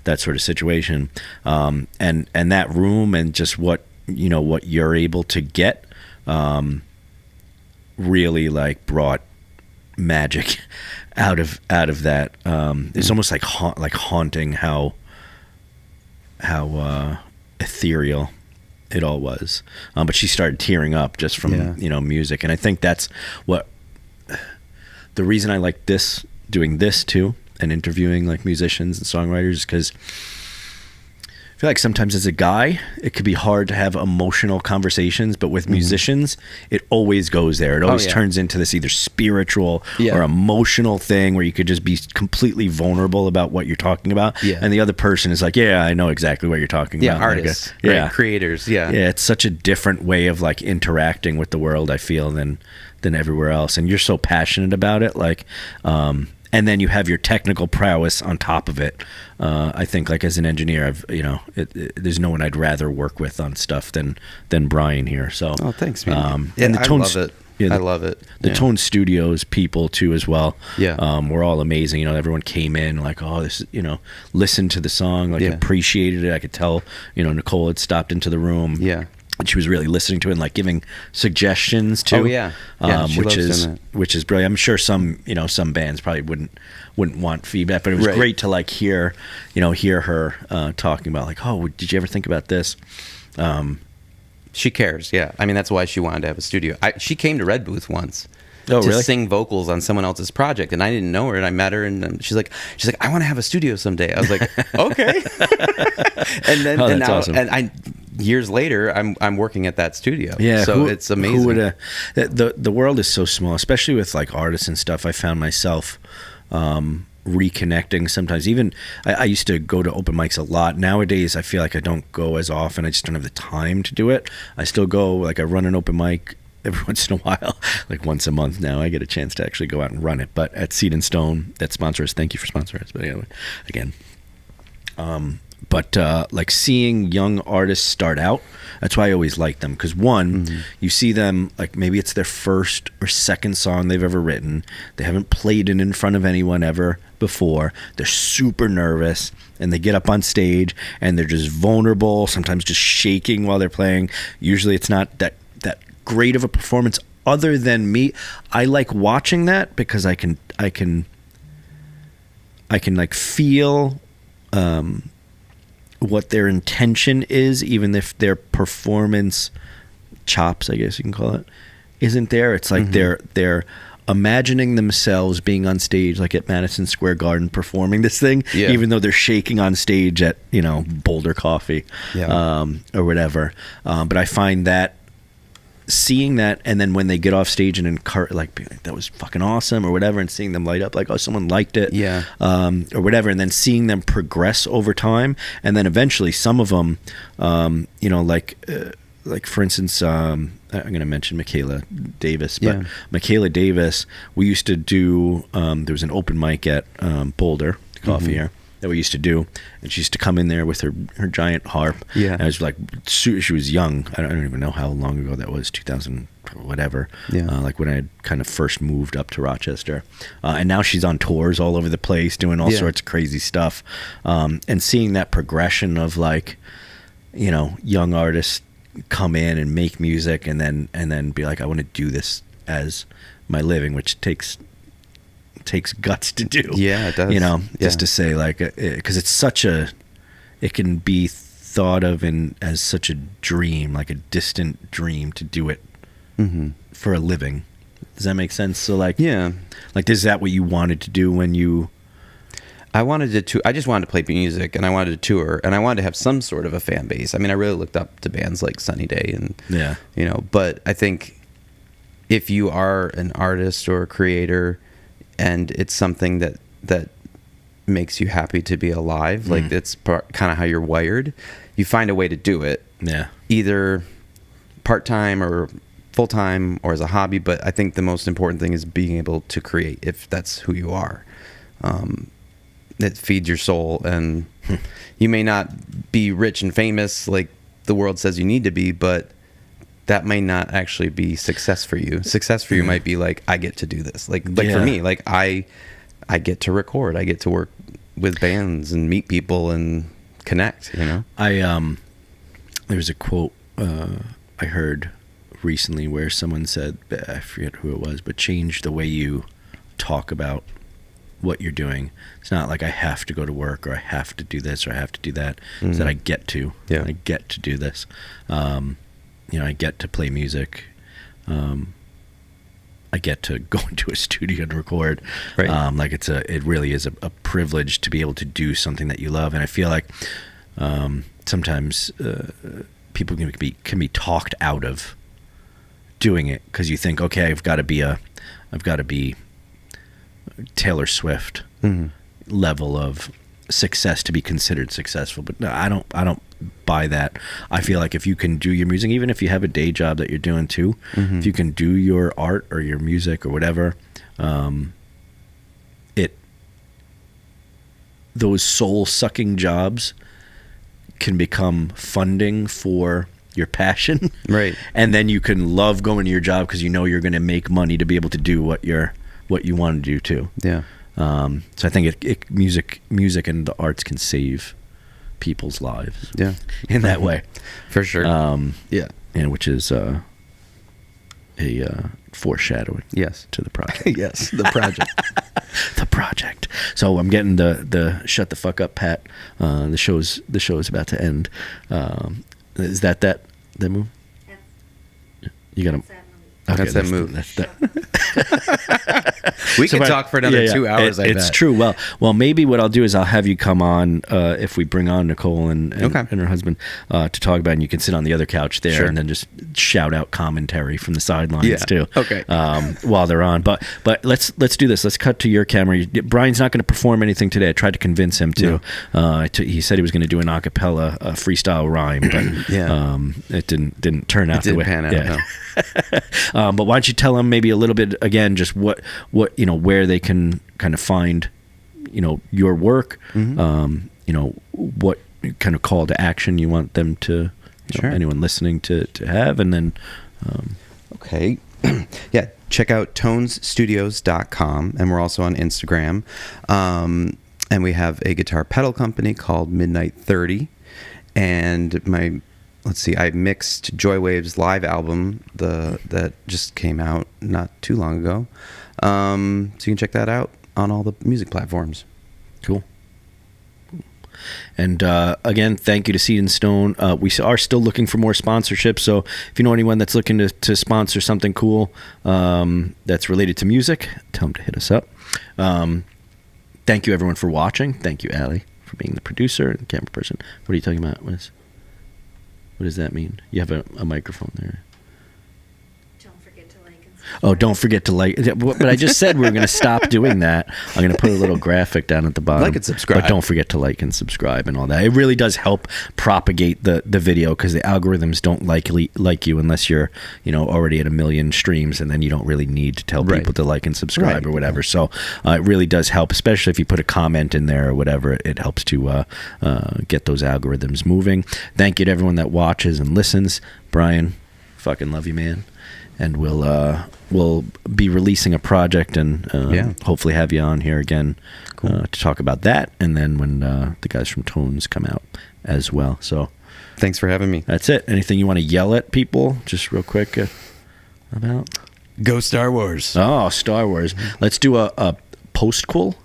Speaker 2: that sort of situation. And that room and just what you're able to get, really brought magic out of that. It's almost like haunting how ethereal it all was. But she started tearing up just from music, and I think that's what the reason I like doing this too, and interviewing musicians and songwriters, is because I feel like sometimes as a guy, it could be hard to have emotional conversations, but with musicians, it always goes there. It always turns into this either spiritual or emotional thing where you could just be completely vulnerable about what you're talking about. Yeah. And the other person is like, yeah, I know exactly what you're talking about.
Speaker 3: Artists, right? Creators. Yeah.
Speaker 2: Yeah. It's such a different way of interacting with the world, I feel, than everywhere else. And you're so passionate about it. And then you have your technical prowess on top of it. I think, as an engineer, there's no one I'd rather work with on stuff than Brian here. So,
Speaker 3: oh, thanks, man.
Speaker 2: And the
Speaker 3: I love it. I love it.
Speaker 2: The Tone Studios people too, as well.
Speaker 3: Yeah,
Speaker 2: we're all amazing. Everyone came in this, listened to the song, appreciated it. I could tell, Nicole had stopped into the room.
Speaker 3: Yeah.
Speaker 2: And she was really listening to it and giving suggestions too.
Speaker 3: Oh yeah, she
Speaker 2: which
Speaker 3: loves
Speaker 2: is
Speaker 3: doing that.
Speaker 2: which is brilliant. I'm sure some bands probably wouldn't want feedback, but it was great to hear her talking about oh, did you ever think about this?
Speaker 3: She cares. Yeah, I mean that's why she wanted to have a studio. She came to Red Booth once.
Speaker 2: Oh,
Speaker 3: to
Speaker 2: really?
Speaker 3: sing vocals on someone else's project, and I didn't know her, and I met her, and she's like, I want to have a studio someday. I was like, okay. And then and now,
Speaker 2: awesome.
Speaker 3: and years later, I'm working at that studio.
Speaker 2: Yeah,
Speaker 3: so it's amazing.
Speaker 2: Who would the world is so small, especially with artists and stuff. I found myself reconnecting sometimes. Even I used to go to open mics a lot. Nowadays, I feel like I don't go as often. I just don't have the time to do it. I still go, I run an open mic every once in a while, once a month now. I get a chance to actually go out and run it. But at Seed and Stone, that sponsor us. Thank you for sponsoring us. But anyway, again, seeing young artists start out, that's why I always like them. Because one, you see them, maybe it's their first or second song they've ever written. They haven't played it in front of anyone ever before. They're super nervous, and they get up on stage and they're just vulnerable, sometimes just shaking while they're playing. Usually it's not that great of a performance. Other than me, I like watching that because I can feel what their intention is, even if their performance chops, I guess you can call it, isn't there. It's they're imagining themselves being on stage at Madison Square Garden performing this thing, even though they're shaking on stage at Boulder Coffee or whatever. But I find that seeing that, and then when they get off stage and that was fucking awesome or whatever, and seeing them light up oh, someone liked it, or whatever, and then seeing them progress over time, and then eventually some of them, for instance, I'm going to mention Michaela Davis, but Michaela Davis, we used to do, there was an open mic at Boulder Coffee here that we used to do, and she used to come in there with her giant harp. And I was she was young. I don't even know how long ago that was, 2000 whatever. When I had kind of first moved up to Rochester, and now she's on tours all over the place doing all sorts of crazy stuff, and seeing that progression of young artists come in and make music and then be I want to do this as my living, which takes guts to do.
Speaker 3: Yeah, it does.
Speaker 2: Just to say because it's it can be thought of as such a dream, a distant dream, to do it for a living. Does that make sense? So like,
Speaker 3: Yeah.
Speaker 2: like, is that what you wanted to do when you?
Speaker 3: I just wanted to play music, and I wanted to tour, and I wanted to have some sort of a fan base. I mean, I really looked up to bands like Sunny Day, and
Speaker 2: Yeah.
Speaker 3: But I think if you are an artist or a creator, and it's something that makes you happy to be alive, like it's kind of how you're wired, you find a way to do it.
Speaker 2: Yeah.
Speaker 3: Either part-time or full-time or as a hobby, but I think the most important thing is being able to create, if that's who you are. It feeds your soul, and you may not be rich and famous like the world says you need to be, but that may not actually be success for you. Success for you might be like, I get to do this. Like for me, like I get to record, I get to work with bands and meet people and connect,
Speaker 2: There was a quote I heard recently where someone said, I forget who it was, but change the way you talk about what you're doing. It's not like I have to go to work, or I have to do this, or I have to do that. It's that I get to.
Speaker 3: Yeah.
Speaker 2: I get to do this. I get to play music. I get to go into a studio and record.
Speaker 3: Right.
Speaker 2: Like it really is a privilege to be able to do something that you love. And I feel like sometimes people can be talked out of doing it because you think, okay, I've got to be Taylor Swift level of success to be considered successful. But no, I don't buy that. I feel like if you can do your music, even if you have a day job that you're doing too, if you can do your art or your music or whatever, those soul sucking jobs can become funding for your passion.
Speaker 3: Right. And
Speaker 2: then you can love going to your job because you know you're going to make money to be able to do what you want to do too.
Speaker 3: Yeah.
Speaker 2: So I think music and the arts can save people's lives.
Speaker 3: Yeah.
Speaker 2: In that way.
Speaker 3: For sure. Yeah.
Speaker 2: And which is a foreshadowing.
Speaker 3: Yes.
Speaker 2: To the project.
Speaker 3: Yes. The project.
Speaker 2: The project. So I'm getting the shut the fuck up, Pat. The show's about to end. Is that move?
Speaker 4: That's-
Speaker 2: You got to.
Speaker 4: that's that movie.
Speaker 2: Okay,
Speaker 3: That's that move.
Speaker 2: That's
Speaker 3: We could talk for another 2 hours.
Speaker 2: It's true. Well, maybe what I'll do is I'll have you come on if we bring on Nicole and her husband to talk about it, and you can sit on the other couch there and then just shout out commentary from the sidelines too.
Speaker 3: Okay.
Speaker 2: While they're on, but let's do this. Let's cut to your camera. Brian's not going to perform anything today. I tried to convince him to. He said he was going to do an a cappella freestyle rhyme, but it didn't turn out.
Speaker 3: It didn't pan out.
Speaker 2: Yeah. No. But why don't you tell them maybe a little bit again, just what where they can kind of find, your work, what kind of call to action you want them to, anyone listening to have, and then.
Speaker 3: Okay. Yeah. Check out tonesstudios.com, and we're also on Instagram. And we have a guitar pedal company called Midnight 30, and I mixed Joywave's live album that just came out not too long ago. So you can check that out on all the music platforms.
Speaker 2: Cool. And again, thank you to Seed and Stone. We are still looking for more sponsorships, so if you know anyone that's looking to sponsor something cool that's related to music, tell them to hit us up. Thank you everyone for watching. Thank you, Allie, for being the producer and camera person. What are you talking about? What does that mean? You have a microphone there.
Speaker 4: Don't forget to like and
Speaker 2: Oh, don't forget to like. But I just said we were going to stop doing that. I'm going to put a little graphic down at the bottom.
Speaker 3: Like and subscribe.
Speaker 2: But don't forget to like and subscribe and all that. It really does help propagate the video because the algorithms don't like you unless you're already at 1 million streams, and then you don't really need to tell people to like and subscribe or whatever. So it really does help, especially if you put a comment in there or whatever. It helps to get those algorithms moving. Thank you to everyone that watches and listens. Brian, fucking love you, man. And we'll be releasing a project and hopefully have you on here again to talk about that. And then when the guys from Tones come out as well. So
Speaker 3: thanks for having me.
Speaker 2: That's it. Anything you want to yell at people just real quick about?
Speaker 3: Go Star Wars.
Speaker 2: Oh, Star Wars. Let's do a postquel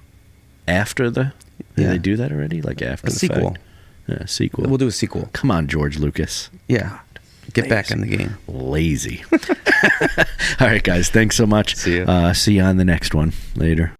Speaker 2: after the... Did they do that already? Like after the
Speaker 3: sequel.
Speaker 2: fact? Yeah, sequel.
Speaker 3: We'll do a sequel.
Speaker 2: Come on, George Lucas.
Speaker 3: Yeah. Get back in the game.
Speaker 2: Lazy. All right, guys. Thanks so much.
Speaker 3: See you.
Speaker 2: See you on the next one. Later.